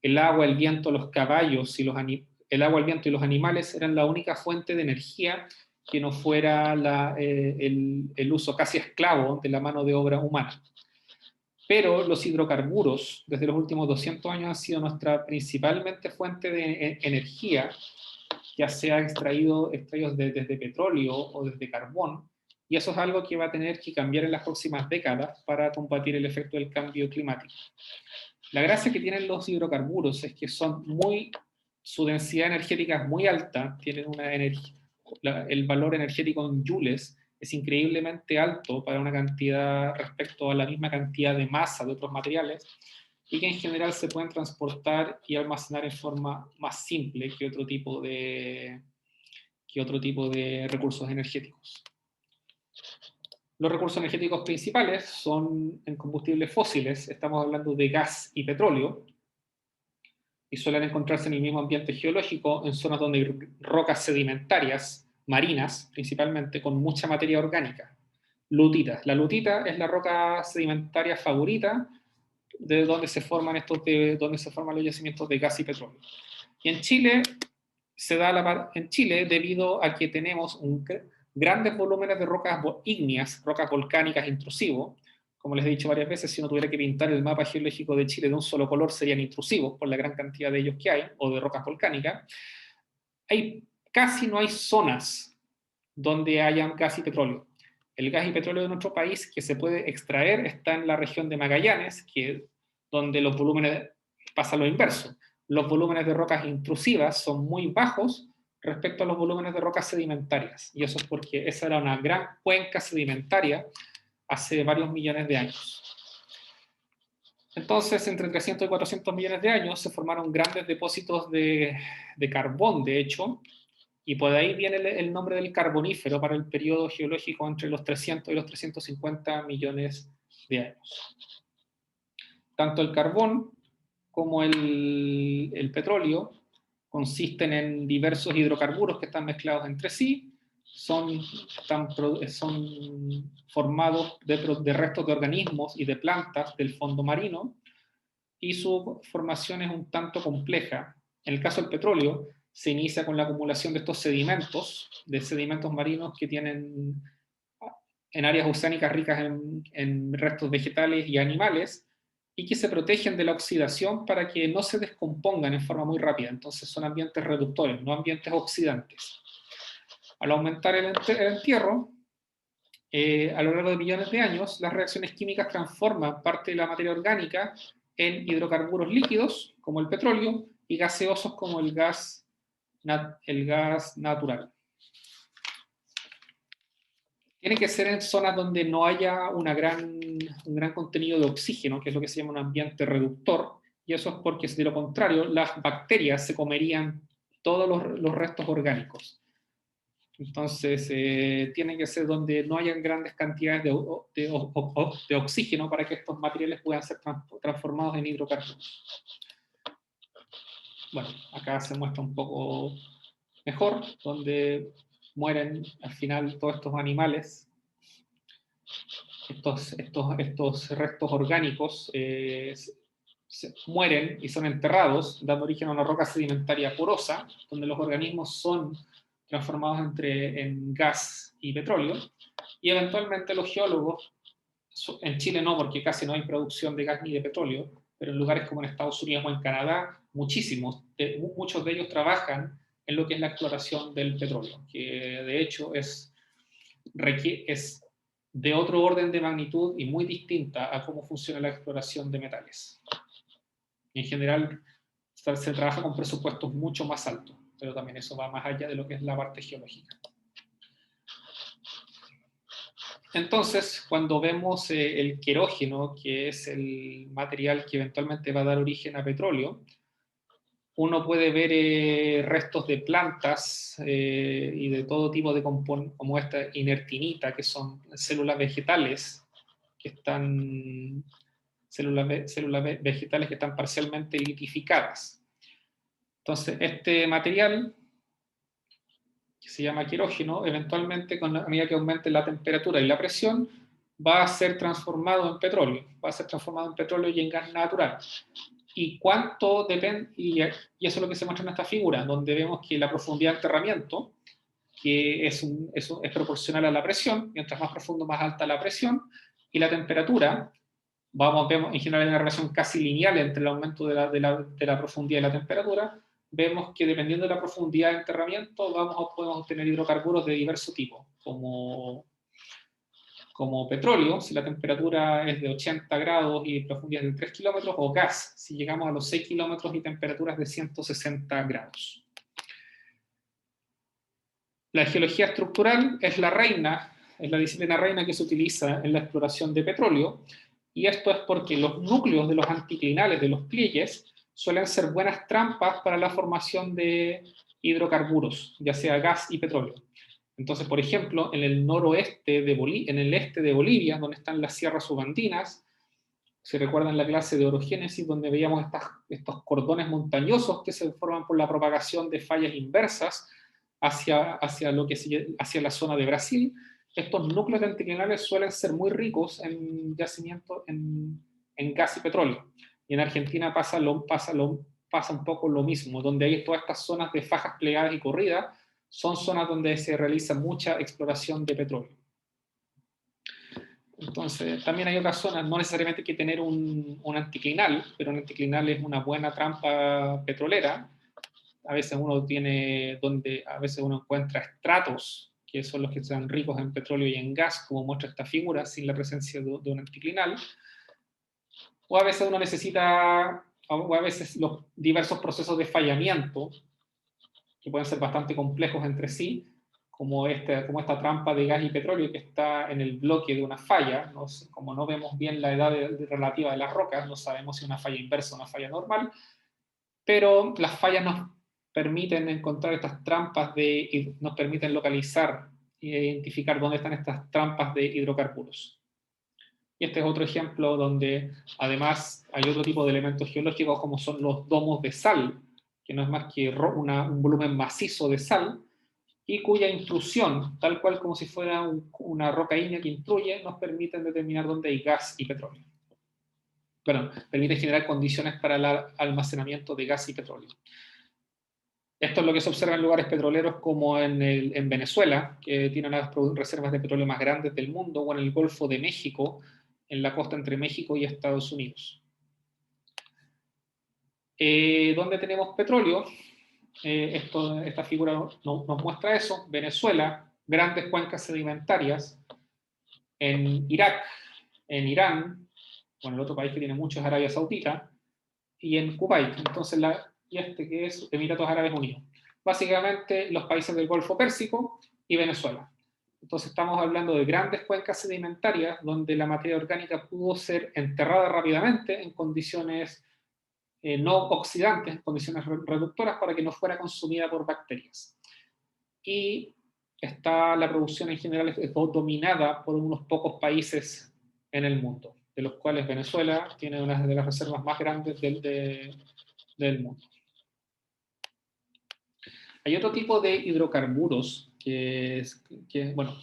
el agua, el viento, los caballos y el agua, el viento y los animales eran la única fuente de energía que no fuera el uso casi esclavo de la mano de obra humana. Pero los hidrocarburos, desde los últimos 200 años, han sido nuestra principalmente fuente de energía, ya sea extraídos desde petróleo o desde carbón, y eso es algo que va a tener que cambiar en las próximas décadas para combatir el efecto del cambio climático. La gracia que tienen los hidrocarburos es que su densidad energética es muy alta, tienen el valor energético en joules es increíblemente alto para una cantidad respecto a la misma cantidad de masa de otros materiales, y que en general se pueden transportar y almacenar en forma más simple que otro tipo de recursos energéticos. Los recursos energéticos principales son en combustibles fósiles, estamos hablando de gas y petróleo, y suelen encontrarse en el mismo ambiente geológico, en zonas donde hay rocas sedimentarias, marinas principalmente, con mucha materia orgánica. Lutita. La lutita es la roca sedimentaria favorita de donde se forman los yacimientos de gas y petróleo. Y en Chile debido a que tenemos grandes volúmenes de rocas ígneas, rocas volcánicas intrusivos. Como les he dicho varias veces, si uno tuviera que pintar el mapa geológico de Chile de un solo color, serían intrusivos por la gran cantidad de ellos que hay, o de rocas volcánicas. Casi no hay zonas donde hayan gas y petróleo. El gas y petróleo de nuestro país que se puede extraer está en la región de Magallanes, donde los volúmenes pasa lo inverso. Los volúmenes de rocas intrusivas son muy bajos respecto a los volúmenes de rocas sedimentarias. Y eso es porque esa era una gran cuenca sedimentaria hace varios millones de años. Entonces, entre 300 y 400 millones de años se formaron grandes depósitos de carbón, de hecho, y por ahí viene el nombre del carbonífero para el periodo geológico entre los 300 y los 350 millones de años. Tanto el carbón como el petróleo consisten en diversos hidrocarburos que están mezclados entre sí, son formados de restos de organismos y de plantas del fondo marino, y su formación es un tanto compleja. En el caso del petróleo, se inicia con la acumulación de estos sedimentos marinos que tienen en áreas oceánicas ricas en restos vegetales y animales, y que se protegen de la oxidación para que no se descompongan en forma muy rápida. Entonces son ambientes reductores, no ambientes oxidantes. Al aumentar el entierro, a lo largo de millones de años, las reacciones químicas transforman parte de la materia orgánica en hidrocarburos líquidos, como el petróleo, y gaseosos como el gas natural. Tiene que ser en zonas donde no haya un gran contenido de oxígeno, que es lo que se llama un ambiente reductor, y eso es porque, de lo contrario, las bacterias se comerían todos los restos orgánicos. Entonces, tiene que ser donde no hayan grandes cantidades de oxígeno para que estos materiales puedan ser transformados en hidrocarburos. Bueno, acá se muestra un poco mejor, donde mueren al final todos estos animales, estos restos orgánicos mueren y son enterrados, dando origen a una roca sedimentaria porosa, donde los organismos son transformados en gas y petróleo, y eventualmente los geólogos, en Chile no, porque casi no hay producción de gas ni de petróleo, pero en lugares como en Estados Unidos o en Canadá, muchos de ellos trabajan en lo que es la exploración del petróleo, que de hecho es de otro orden de magnitud y muy distinta a cómo funciona la exploración de metales. En general, se trabaja con presupuestos mucho más altos, pero también eso va más allá de lo que es la parte geológica. Entonces, cuando vemos el querógeno, que es el material que eventualmente va a dar origen a petróleo, uno puede ver restos de plantas y de todo tipo de componentes, como esta inertinita, que son células vegetales que están vegetales que están parcialmente litificadas. Entonces, este material, que se llama querógeno, eventualmente, a medida que aumente la temperatura y la presión, va a ser transformado en petróleo. Va a ser transformado en petróleo y en gas natural. Y cuánto depende, y eso es lo que se muestra en esta figura, donde vemos que la profundidad de enterramiento, que es proporcional a la presión, mientras más profundo, más alta la presión, y la temperatura, vemos en general una relación casi lineal entre el aumento de la profundidad y la temperatura. Vemos que dependiendo de la profundidad de enterramiento podemos obtener hidrocarburos de diverso tipo, como petróleo, si la temperatura es de 80 grados y profundidad de 3 kilómetros, o gas, si llegamos a los 6 kilómetros y temperaturas de 160 grados. La geología estructural es la reina, es la disciplina reina que se utiliza en la exploración de petróleo, y esto es porque los núcleos de los anticlinales, de los pliegues, suelen ser buenas trampas para la formación de hidrocarburos, ya sea gas y petróleo. Entonces, por ejemplo, en el noroeste en el este de Bolivia, donde están las sierras subandinas, si recuerdan la clase de orogénesis, donde veíamos estos cordones montañosos que se forman por la propagación de fallas inversas hacia la zona de Brasil, estos núcleos de anticlinales suelen ser muy ricos en yacimientos en gas y petróleo. Y en Argentina pasa un poco lo mismo, donde hay todas estas zonas de fajas plegadas y corridas, son zonas donde se realiza mucha exploración de petróleo. Entonces, también hay otras zonas, no necesariamente hay que tener un anticlinal, pero un anticlinal es una buena trampa petrolera. A veces a veces uno encuentra estratos, que son los que son ricos en petróleo y en gas, como muestra esta figura, sin la presencia de un anticlinal. O a veces uno necesita, o a veces los diversos procesos de fallamiento, que pueden ser bastante complejos entre sí, como esta trampa de gas y petróleo que está en el bloque de una falla. Como no vemos bien la edad relativa de las rocas, no sabemos si es una falla inversa o una falla normal, pero las fallas nos permiten encontrar estas trampas nos permiten localizar e identificar dónde están estas trampas de hidrocarburos. Y este es otro ejemplo donde además hay otro tipo de elementos geológicos como son los domos de sal, que no es más que un volumen macizo de sal, y cuya intrusión, tal cual como si fuera una roca ígnea que intruye, nos permiten determinar dónde hay gas y petróleo. Bueno, permite generar condiciones para el almacenamiento de gas y petróleo. Esto es lo que se observa en lugares petroleros como en Venezuela, que tiene una de las reservas de petróleo más grandes del mundo, o en el Golfo de México, en la costa entre México y Estados Unidos. ¿Dónde tenemos petróleo? Esta figura nos muestra eso. Venezuela, grandes cuencas sedimentarias. En Irak, en Irán, bueno, el otro país que tiene mucho es Arabia Saudita, y en Kuwait, entonces que es Emiratos Árabes Unidos. Básicamente los países del Golfo Pérsico y Venezuela. Entonces estamos hablando de grandes cuencas sedimentarias donde la materia orgánica pudo ser enterrada rápidamente en condiciones no oxidantes, en condiciones reductoras para que no fuera consumida por bacterias. Y la producción en general es dominada por unos pocos países en el mundo, de los cuales Venezuela tiene una de las reservas más grandes del mundo. Hay otro tipo de hidrocarburos bueno,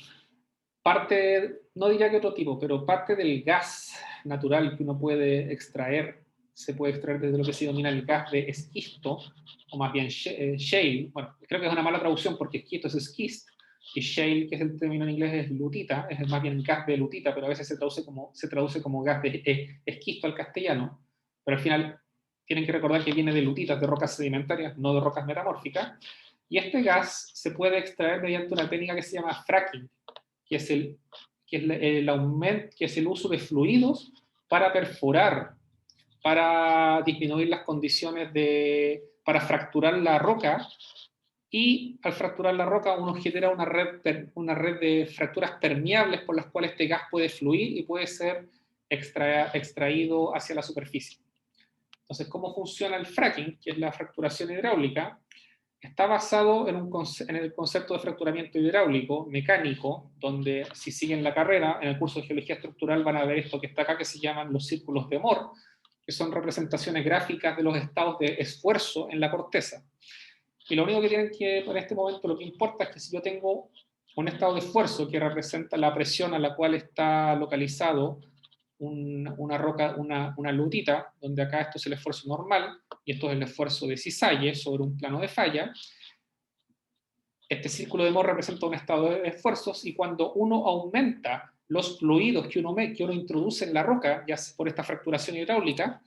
no diría que otro tipo, pero parte del gas natural que uno puede extraer, se puede extraer desde lo que se denomina el gas de esquisto, o más bien shale. Bueno, creo que es una mala traducción porque esquisto es schist, y shale, que es el término en inglés, es lutita, es más bien gas de lutita, pero a veces se traduce como gas de esquisto al castellano, pero al final tienen que recordar que viene de lutitas, de rocas sedimentarias, no de rocas metamórficas, y este gas se puede extraer mediante una técnica que se llama fracking, que es el uso de fluidos para perforar, para disminuir las condiciones para fracturar la roca, y al fracturar la roca uno genera una red de fracturas permeables por las cuales este gas puede fluir y puede ser extraído hacia la superficie. Entonces, ¿cómo funciona el fracking? Que es la fracturación hidráulica. Está basado en el concepto de fracturamiento hidráulico, mecánico, donde si siguen la carrera, en el curso de Geología Estructural van a ver esto que está acá, que se llaman los círculos de Moore, que son representaciones gráficas de los estados de esfuerzo en la corteza. Y lo único que tienen que, en este momento, lo que importa es que si yo tengo un estado de esfuerzo que representa la presión a la cual está localizado una roca, una lutita, donde acá esto es el esfuerzo normal y esto es el esfuerzo de cisalle sobre un plano de falla. Este círculo de Moore representa un estado de esfuerzos, y cuando uno aumenta los fluidos que uno introduce en la roca, ya sea por esta fracturación hidráulica,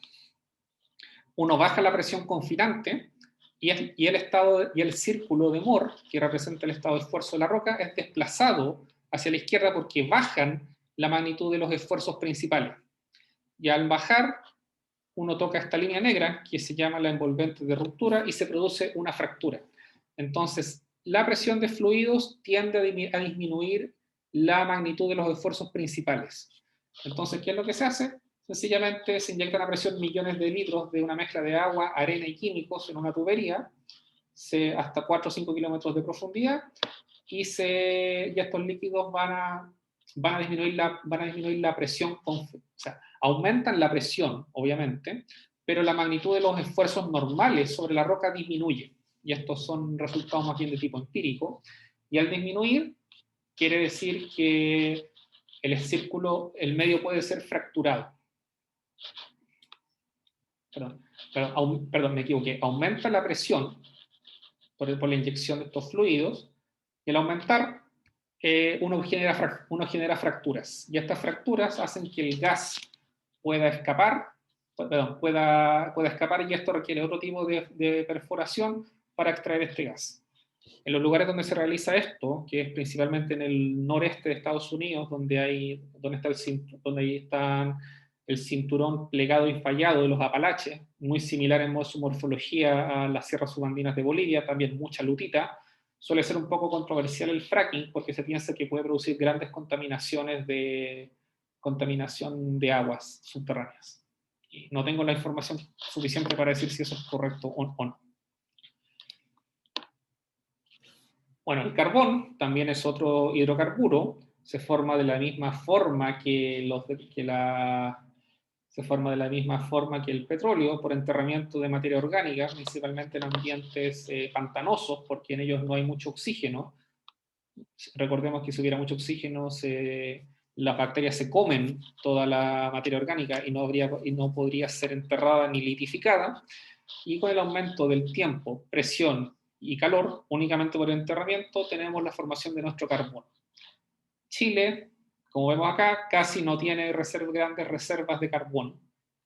uno baja la presión confinante y el círculo de Moore, que representa el estado de esfuerzo de la roca, es desplazado hacia la izquierda porque bajan la magnitud de los esfuerzos principales. Y al bajar, uno toca esta línea negra, que se llama la envolvente de ruptura, y se produce una fractura. Entonces, la presión de fluidos tiende a disminuir la magnitud de los esfuerzos principales. Entonces, ¿qué es lo que se hace? Sencillamente se inyectan a presión millones de litros de una mezcla de agua, arena y químicos en una tubería, hasta 4 o 5 kilómetros de profundidad, y estos líquidos van a disminuir la presión, o sea, aumentan la presión, obviamente, pero la magnitud de los esfuerzos normales sobre la roca disminuye. Y estos son resultados más bien de tipo empírico. Y al disminuir, quiere decir que el medio puede ser fracturado. Perdón, me equivoqué. Aumenta la presión por la inyección de estos fluidos, y al aumentar, uno genera fracturas. Y estas fracturas hacen que el gas pueda escapar, y esto requiere otro tipo de perforación para extraer este gas. En los lugares donde se realiza esto, que es principalmente en el noreste de Estados Unidos, donde está el cinturón plegado y fallado de los Apalaches, muy similar en su morfología a las sierras subandinas de Bolivia, también mucha lutita, suele ser un poco controversial el fracking porque se piensa que puede producir grandes contaminación de aguas subterráneas. Y no tengo la información suficiente para decir si eso es correcto o no. Bueno, el carbón también es otro hidrocarburo, se forma de la misma forma que el petróleo, por enterramiento de materia orgánica, principalmente en ambientes pantanosos, porque en ellos no hay mucho oxígeno. Recordemos que si hubiera mucho oxígeno, las bacterias se comen toda la materia orgánica y no podría ser enterrada ni litificada. Y con el aumento del tiempo, presión y calor, únicamente por el enterramiento, tenemos la formación de nuestro carbón. Chile, como vemos acá, casi no tiene grandes reservas de carbón.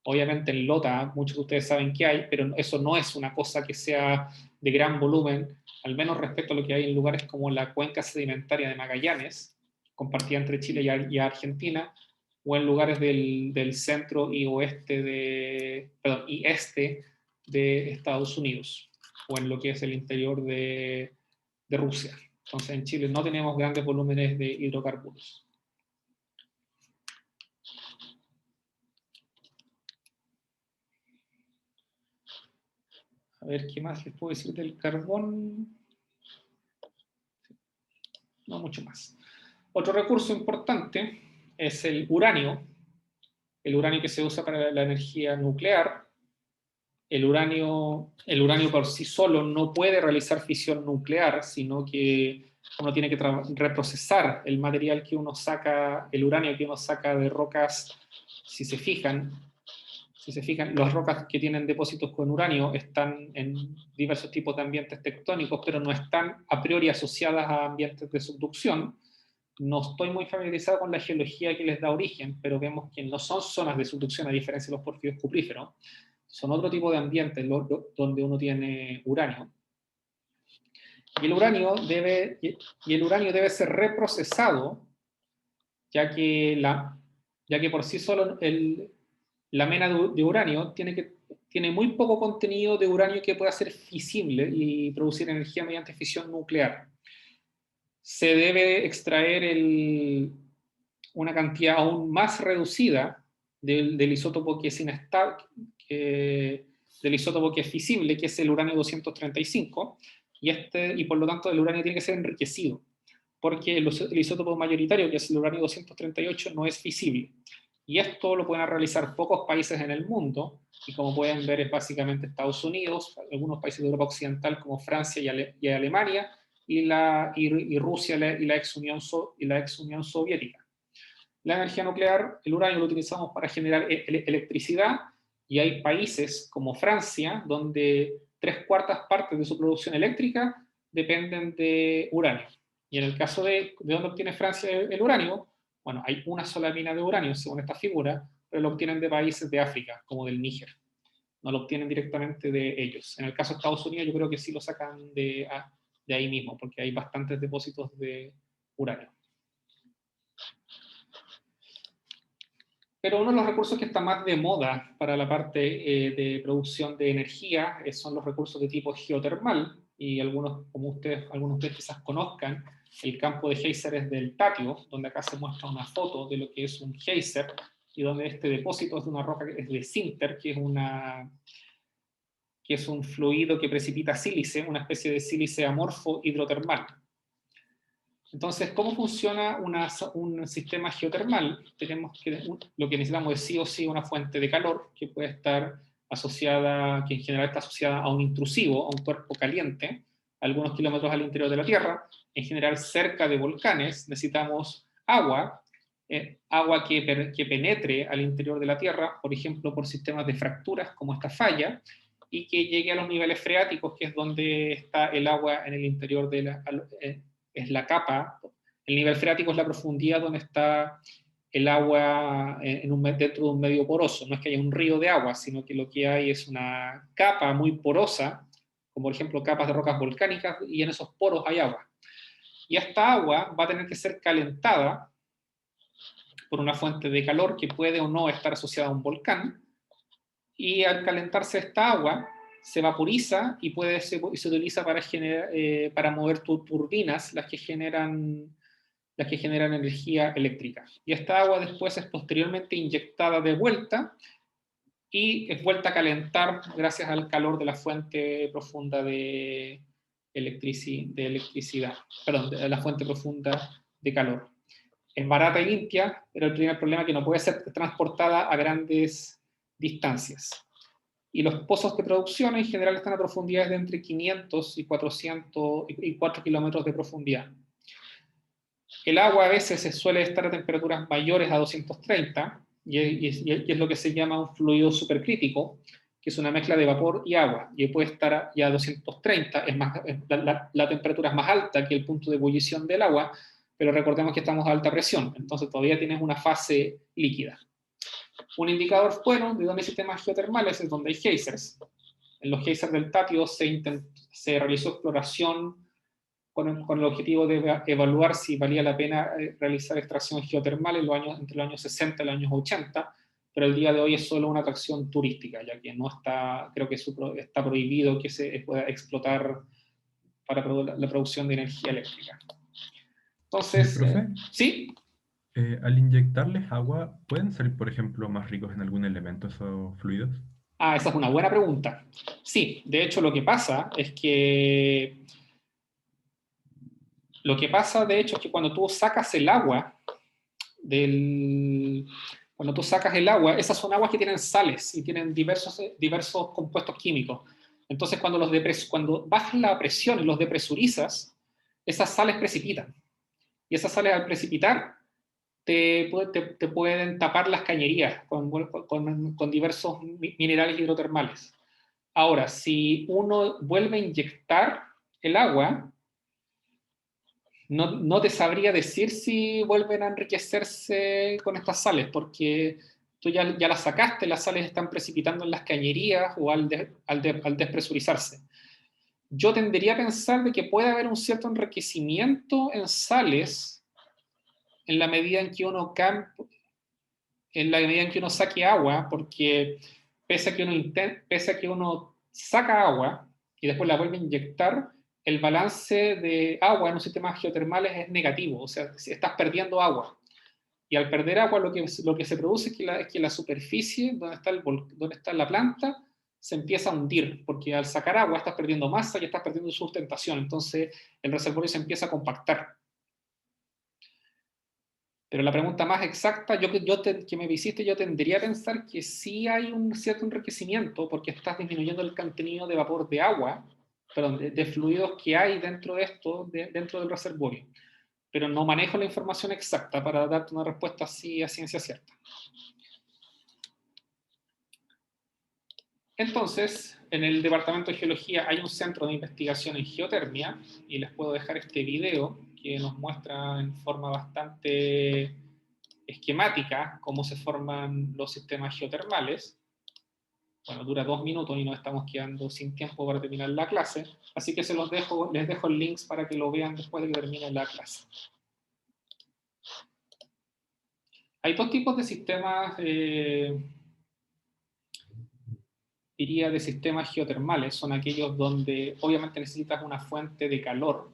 Obviamente en Lota, muchos de ustedes saben que hay, pero eso no es una cosa que sea de gran volumen, al menos respecto a lo que hay en lugares como la cuenca sedimentaria de Magallanes, compartida entre Chile y Argentina, o en lugares del centro y este de Estados Unidos, o en lo que es el interior de Rusia. Entonces en Chile no tenemos grandes volúmenes de hidrocarburos. A ver, ¿qué más les puedo decir del carbón? No mucho más. Otro recurso importante es el uranio que se usa para la energía nuclear. El uranio por sí solo no puede realizar fisión nuclear, sino que uno tiene que reprocesar el material que uno saca, el uranio que uno saca de rocas. Si se fijan, las rocas que tienen depósitos con uranio están en diversos tipos de ambientes tectónicos, pero no están a priori asociadas a ambientes de subducción. No estoy muy familiarizado con la geología que les da origen, pero vemos que no son zonas de subducción a diferencia de los porfirios cupríferos. Son otro tipo de ambientes donde uno tiene uranio. Y el uranio debe ser reprocesado, ya que por sí solo la mena de uranio tiene muy poco contenido de uranio que pueda ser fisible y producir energía mediante fisión nuclear. Se debe extraer una cantidad aún más reducida del isótopo que es inestable, del isótopo que es fisible, que es el uranio 235, y por lo tanto el uranio tiene que ser enriquecido, porque el isótopo mayoritario, que es el uranio 238, no es fisible. Y esto lo pueden realizar pocos países en el mundo, y como pueden ver es básicamente Estados Unidos, algunos países de Europa Occidental como Francia y Alemania, y Rusia y la ex Unión Soviética. La energía nuclear, el uranio lo utilizamos para generar electricidad, y hay países como Francia, donde 3/4 partes de su producción eléctrica dependen de uranio. Y en el caso de dónde obtiene Francia el uranio, bueno, hay una sola mina de uranio, según esta figura, pero lo obtienen de países de África, como del Níger. No lo obtienen directamente de ellos. En el caso de Estados Unidos, yo creo que sí lo sacan de ahí mismo, porque hay bastantes depósitos de uranio. Pero uno de los recursos que está más de moda para la parte de producción de energía son los recursos de tipo geotermal, y algunos de ustedes quizás conozcan, el campo de géiseres del Tatio, donde acá se muestra una foto de lo que es un géiser, y donde este depósito es de una roca, es de sinter, que es un fluido que precipita sílice, una especie de sílice amorfo hidrotermal. Entonces, ¿cómo funciona un sistema geotermal? Lo que necesitamos es sí o sí una fuente de calor que puede estar asociada, que en general está asociada a un intrusivo, a un cuerpo caliente, algunos kilómetros al interior de la Tierra. En general, cerca de volcanes necesitamos agua, agua que penetre al interior de la Tierra, por ejemplo, por sistemas de fracturas como esta falla, y que llegue a los niveles freáticos, que es donde está el agua en el interior de es la capa. El nivel freático es la profundidad donde está el agua dentro de un medio poroso. No es que haya un río de agua, sino que lo que hay es una capa muy porosa, como por ejemplo capas de rocas volcánicas, y en esos poros hay agua. Y esta agua va a tener que ser calentada por una fuente de calor que puede o no estar asociada a un volcán, y al calentarse esta agua se vaporiza y se utiliza para mover turbinas, las que generan energía eléctrica. Y esta agua después es posteriormente inyectada de vuelta y es vuelta a calentar gracias al calor de la fuente profunda de electricidad, perdón, de la fuente profunda de calor. Es barata y limpia, pero el primer problema es que no puede ser transportada a grandes distancias. Y los pozos de producción en general están a profundidades de entre 500 y 400 y 4 kilómetros de profundidad. El agua a veces se suele estar a temperaturas mayores a 230 y es lo que se llama un fluido supercrítico, que es una mezcla de vapor y agua, y puede estar ya a 230, la temperatura es más alta que el punto de ebullición del agua, pero recordemos que estamos a alta presión, entonces todavía tienes una fase líquida. Un indicador bueno de donde hay sistemas geotermales es donde hay geysers. En los geysers del Tatio se realizó exploración con el objetivo de evaluar si valía la pena realizar extracción geotermal entre los años 60 y los años 80, pero el día de hoy es solo una atracción turística, ya que no está, creo que está prohibido que se pueda explotar para la producción de energía eléctrica. Entonces, Profe, ¿sí? al inyectarles agua, ¿pueden ser, por ejemplo, más ricos en algún elemento esos fluidos? Ah, esa es una buena pregunta. Sí, de hecho lo que pasa de hecho es que cuando tú sacas el agua cuando tú sacas el agua, esas son aguas que tienen sales y tienen diversos compuestos químicos. Entonces, cuando bajas la presión y los depresurizas, esas sales precipitan. Y esas sales al precipitar te pueden tapar las cañerías con diversos minerales hidrotermales. Ahora, si uno vuelve a inyectar el agua, no te sabría decir si vuelven a enriquecerse con estas sales, porque tú ya las sacaste, las sales están precipitando en las cañerías o al despresurizarse. Yo tendería a pensar de que puede haber un cierto enriquecimiento en sales en la medida en que uno saque agua, porque pese a que uno saca agua y después la vuelve a inyectar, el balance de agua en un sistema geotermal es negativo, o sea, estás perdiendo agua. Y al perder agua lo que se produce es que la superficie donde está la planta se empieza a hundir, porque al sacar agua estás perdiendo masa y estás perdiendo sustentación, entonces el reservorio se empieza a compactar. Pero la pregunta más exacta, que me hiciste, yo tendría a pensar que sí hay un cierto enriquecimiento porque estás disminuyendo el contenido de vapor de agua, perdón, de fluidos que hay dentro de esto, dentro del reservorio. Pero no manejo la información exacta para darte una respuesta así a ciencia cierta. Entonces, en el Departamento de Geología hay un centro de investigación en geotermia y les puedo dejar este video que nos muestra en forma bastante esquemática cómo se forman los sistemas geotermales. Bueno, dura 2 minutos y nos estamos quedando sin tiempo para terminar la clase, así que les dejo el links para que lo vean después de que termine la clase. Hay dos tipos de sistemas iría de sistemas geotermales. Son aquellos donde obviamente necesitas una fuente de calor,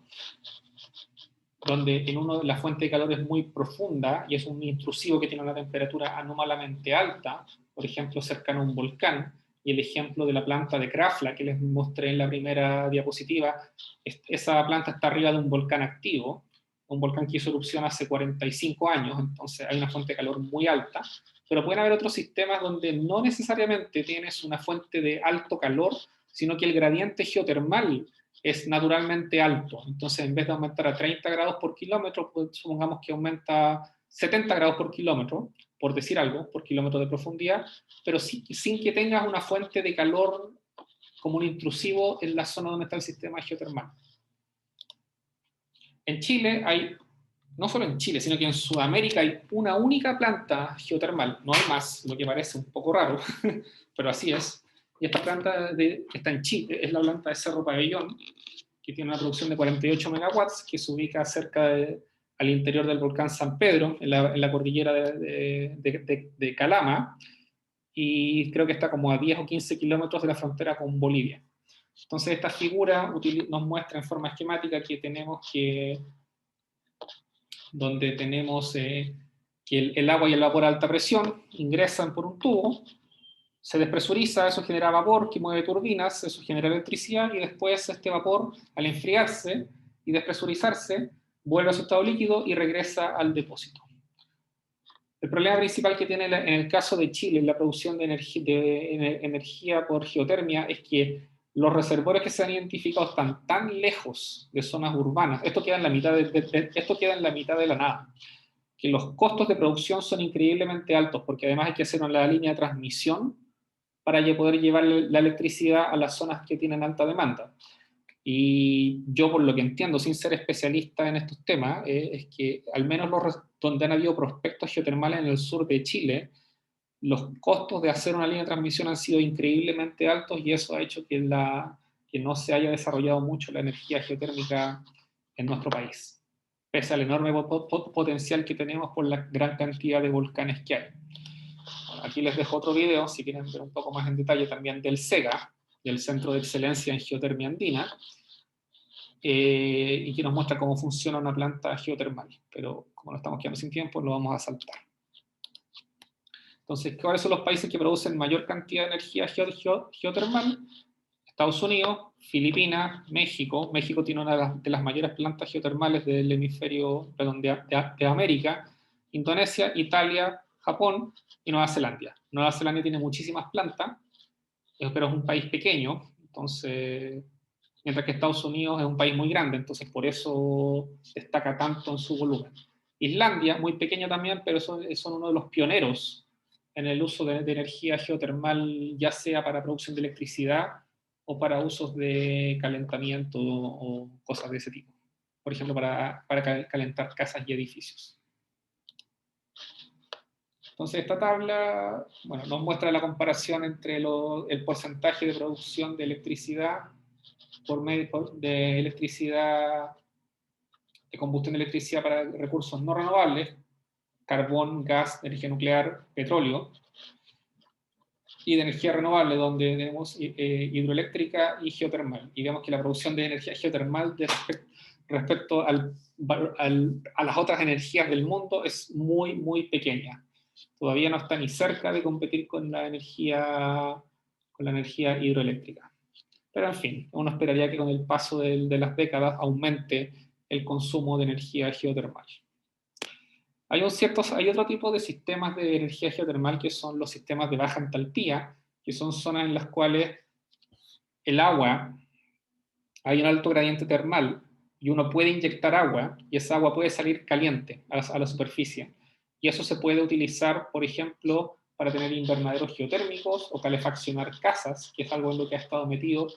donde la fuente de calor es muy profunda y es un intrusivo que tiene una temperatura anómalamente alta, por ejemplo, cercano a un volcán. Y el ejemplo de la planta de Krafla que les mostré en la primera diapositiva, esa planta está arriba de un volcán activo, un volcán que hizo erupción hace 45 años, entonces hay una fuente de calor muy alta, pero pueden haber otros sistemas donde no necesariamente tienes una fuente de alto calor, sino que el gradiente geotermal es naturalmente alto. Entonces, en vez de aumentar a 30 grados por kilómetro, pues, supongamos que aumenta 70 grados por kilómetro, por decir algo, por kilómetro de profundidad, pero sin que tengas una fuente de calor como un intrusivo en la zona donde está el sistema geotermal. En Chile hay, no solo en Chile, sino que en Sudamérica hay una única planta geotermal, no hay más, lo que parece un poco raro, pero así es. Y esta planta está en Chile, es la planta de Cerro Pabellón, que tiene una producción de 48 megawatts, que se ubica cerca al interior del volcán San Pedro, en la cordillera de Calama, y creo que está como a 10 o 15 kilómetros de la frontera con Bolivia. Entonces esta figura nos muestra en forma esquemática que donde tenemos que el agua y el vapor a alta presión ingresan por un tubo, se despresuriza, eso genera vapor que mueve turbinas, eso genera electricidad y después este vapor, al enfriarse y despresurizarse, vuelve a su estado líquido y regresa al depósito. El problema principal que tiene en el caso de Chile, en la producción de energía por geotermia, es que los reservorios que se han identificado están tan lejos de zonas urbanas, esto queda en la mitad de la nada, que los costos de producción son increíblemente altos, porque además hay que hacer una línea de transmisión para poder llevar la electricidad a las zonas que tienen alta demanda. Y yo, por lo que entiendo, sin ser especialista en estos temas, es que al menos donde han habido prospectos geotermales en el sur de Chile, los costos de hacer una línea de transmisión han sido increíblemente altos y eso ha hecho que no se haya desarrollado mucho la energía geotérmica en nuestro país, pese al enorme potencial que tenemos por la gran cantidad de volcanes que hay. Bueno, aquí les dejo otro video, si quieren ver un poco más en detalle, también del CEGA, del Centro de Excelencia en Geotermia Andina, y que nos muestra cómo funciona una planta geotermal. Pero como no estamos quedando sin tiempo, lo vamos a saltar. Entonces, ¿cuáles son los países que producen mayor cantidad de energía geotermal? Estados Unidos, Filipinas, México. México tiene una de las mayores plantas geotermales del hemisferio, perdón, de América. Indonesia, Italia, Japón y Nueva Zelanda. Nueva Zelanda tiene muchísimas plantas, pero es un país pequeño, entonces, mientras que Estados Unidos es un país muy grande, entonces por eso destaca tanto en su volumen. Islandia, muy pequeña también, pero son uno de los pioneros en el uso de energía geotermal, ya sea para producción de electricidad o para usos de calentamiento o cosas de ese tipo. Por ejemplo, para calentar casas y edificios. Entonces esta tabla, bueno, nos muestra la comparación entre el porcentaje de producción de electricidad de electricidad, de combustión de electricidad para recursos no renovables, carbón, gas, energía nuclear, petróleo, y de energía renovable, donde tenemos hidroeléctrica y geotermal. Y vemos que la producción de energía geotermal respecto a las otras energías del mundo es muy, muy pequeña. Todavía no está ni cerca de competir con la energía hidroeléctrica. Pero en fin, uno esperaría que con el paso de las décadas aumente el consumo de energía geotermal. Hay otro tipo de sistemas de energía geotermal que son los sistemas de baja entalpía, que son zonas en las cuales el agua, hay un alto gradiente termal y uno puede inyectar agua y esa agua puede salir caliente a la superficie. Y eso se puede utilizar, por ejemplo, para tener invernaderos geotérmicos o calefaccionar casas, que es algo en lo que ha estado metido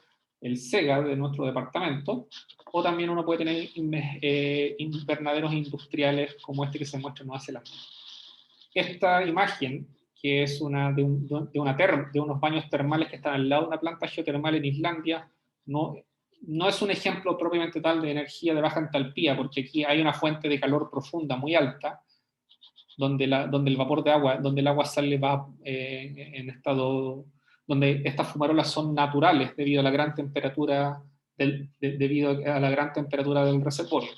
el SEGA de nuestro departamento, o también uno puede tener invernaderos industriales como este que se muestra en Nueva Zelanda. Esta imagen, que es de unos baños termales que están al lado de una planta geotermal en Islandia, no es un ejemplo propiamente tal de energía de baja entalpía, porque aquí hay una fuente de calor profunda muy alta, donde el vapor de agua, donde el agua sale va en estado, donde estas fumarolas son naturales debido a la gran temperatura del reservorio.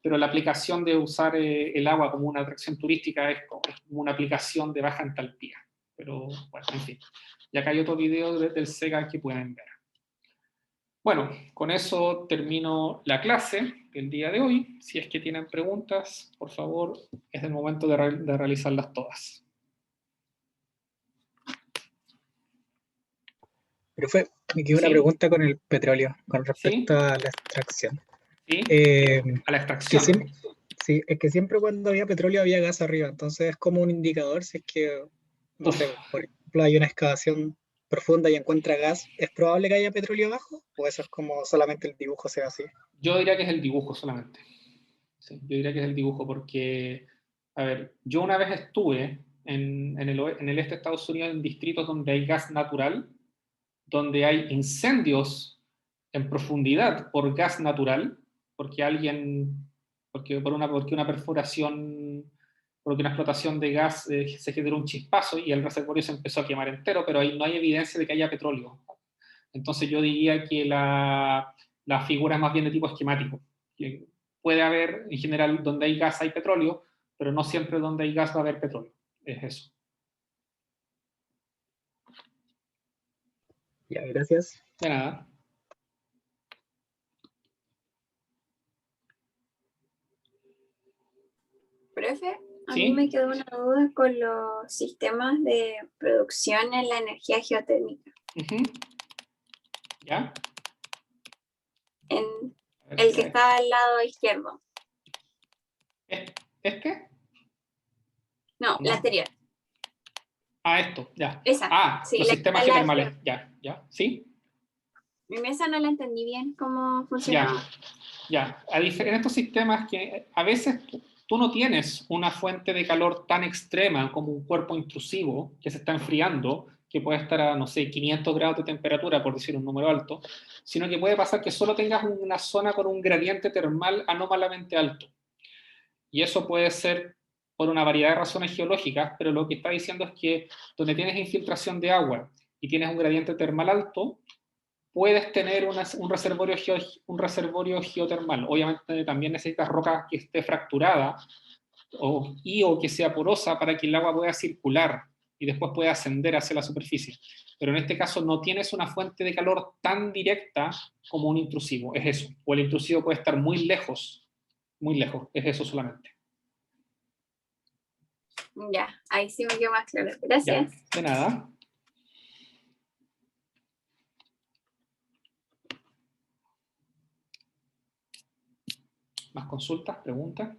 Pero la aplicación de usar el agua como una atracción turística es como una aplicación de baja entalpía. Pero bueno, en fin. Y acá hay otro video del SEGA que pueden ver. Bueno, con eso termino la clase del día de hoy. Si es que tienen preguntas, por favor, es el momento de realizarlas todas. Profe, me quedó una ¿Sí? pregunta con el petróleo, con respecto ¿Sí? a la extracción. ¿Sí? A la Que extracción. sí, es que siempre cuando había petróleo había gas arriba, entonces es como un indicador si es que, no Uf. sé, por ejemplo, hay una excavación profunda y encuentra gas, ¿es probable que haya petróleo abajo? ¿O eso es como solamente el dibujo sea así? Yo diría que es el dibujo solamente. Sí, yo diría que es el dibujo porque, a ver, yo una vez estuve en el este de Estados Unidos en distritos donde hay gas natural, donde hay incendios en profundidad por gas natural, porque porque una perforación, porque una explotación de gas se generó un chispazo y el reservorio se empezó a quemar entero, pero ahí no hay evidencia de que haya petróleo. Entonces yo diría que la figura es más bien de tipo esquemático. Que puede haber, en general, donde hay gas hay petróleo, pero no siempre donde hay gas va a haber petróleo. Es eso. Ya, gracias. De nada. Profe, a mí ¿Sí? me quedó una duda con los sistemas de producción en la energía geotérmica. ¿Ya? En A ver, el que está al lado izquierdo. ¿Este? No, la anterior. Ah, esto, ya. Esa. Sí, Los la sistemas que está al lado geotermales. Ya. ¿Sí? En esa no la entendí bien cómo funcionaba. Ya. En estos sistemas que a veces tú no tienes una fuente de calor tan extrema como un cuerpo intrusivo que se está enfriando, que puede estar a, no sé, 500 grados de temperatura, por decir un número alto, sino que puede pasar que solo tengas una zona con un gradiente termal anómalamente alto. Y eso puede ser por una variedad de razones geológicas, pero lo que está diciendo es que donde tienes infiltración de agua y tienes un gradiente termal alto, puedes tener un reservorio geotermal. Obviamente también necesitas roca que esté fracturada o que sea porosa para que el agua pueda circular y después pueda ascender hacia la superficie. Pero en este caso no tienes una fuente de calor tan directa como un intrusivo, es eso. O el intrusivo puede estar muy lejos, es eso solamente. Ya, ahí sí me quedó más claro. Gracias. Ya, de nada. ¿Más consultas, preguntas?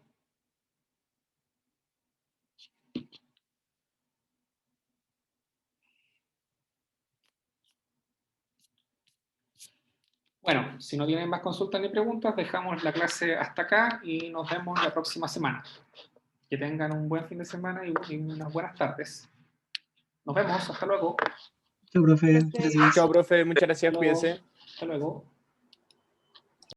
Bueno, si no tienen más consultas ni preguntas, dejamos la clase hasta acá y nos vemos la próxima semana. Que tengan un buen fin de semana y unas buenas tardes. Nos vemos, hasta luego. Chao, profe. Gracias. Chao, profe, muchas gracias, cuídese. Hasta luego.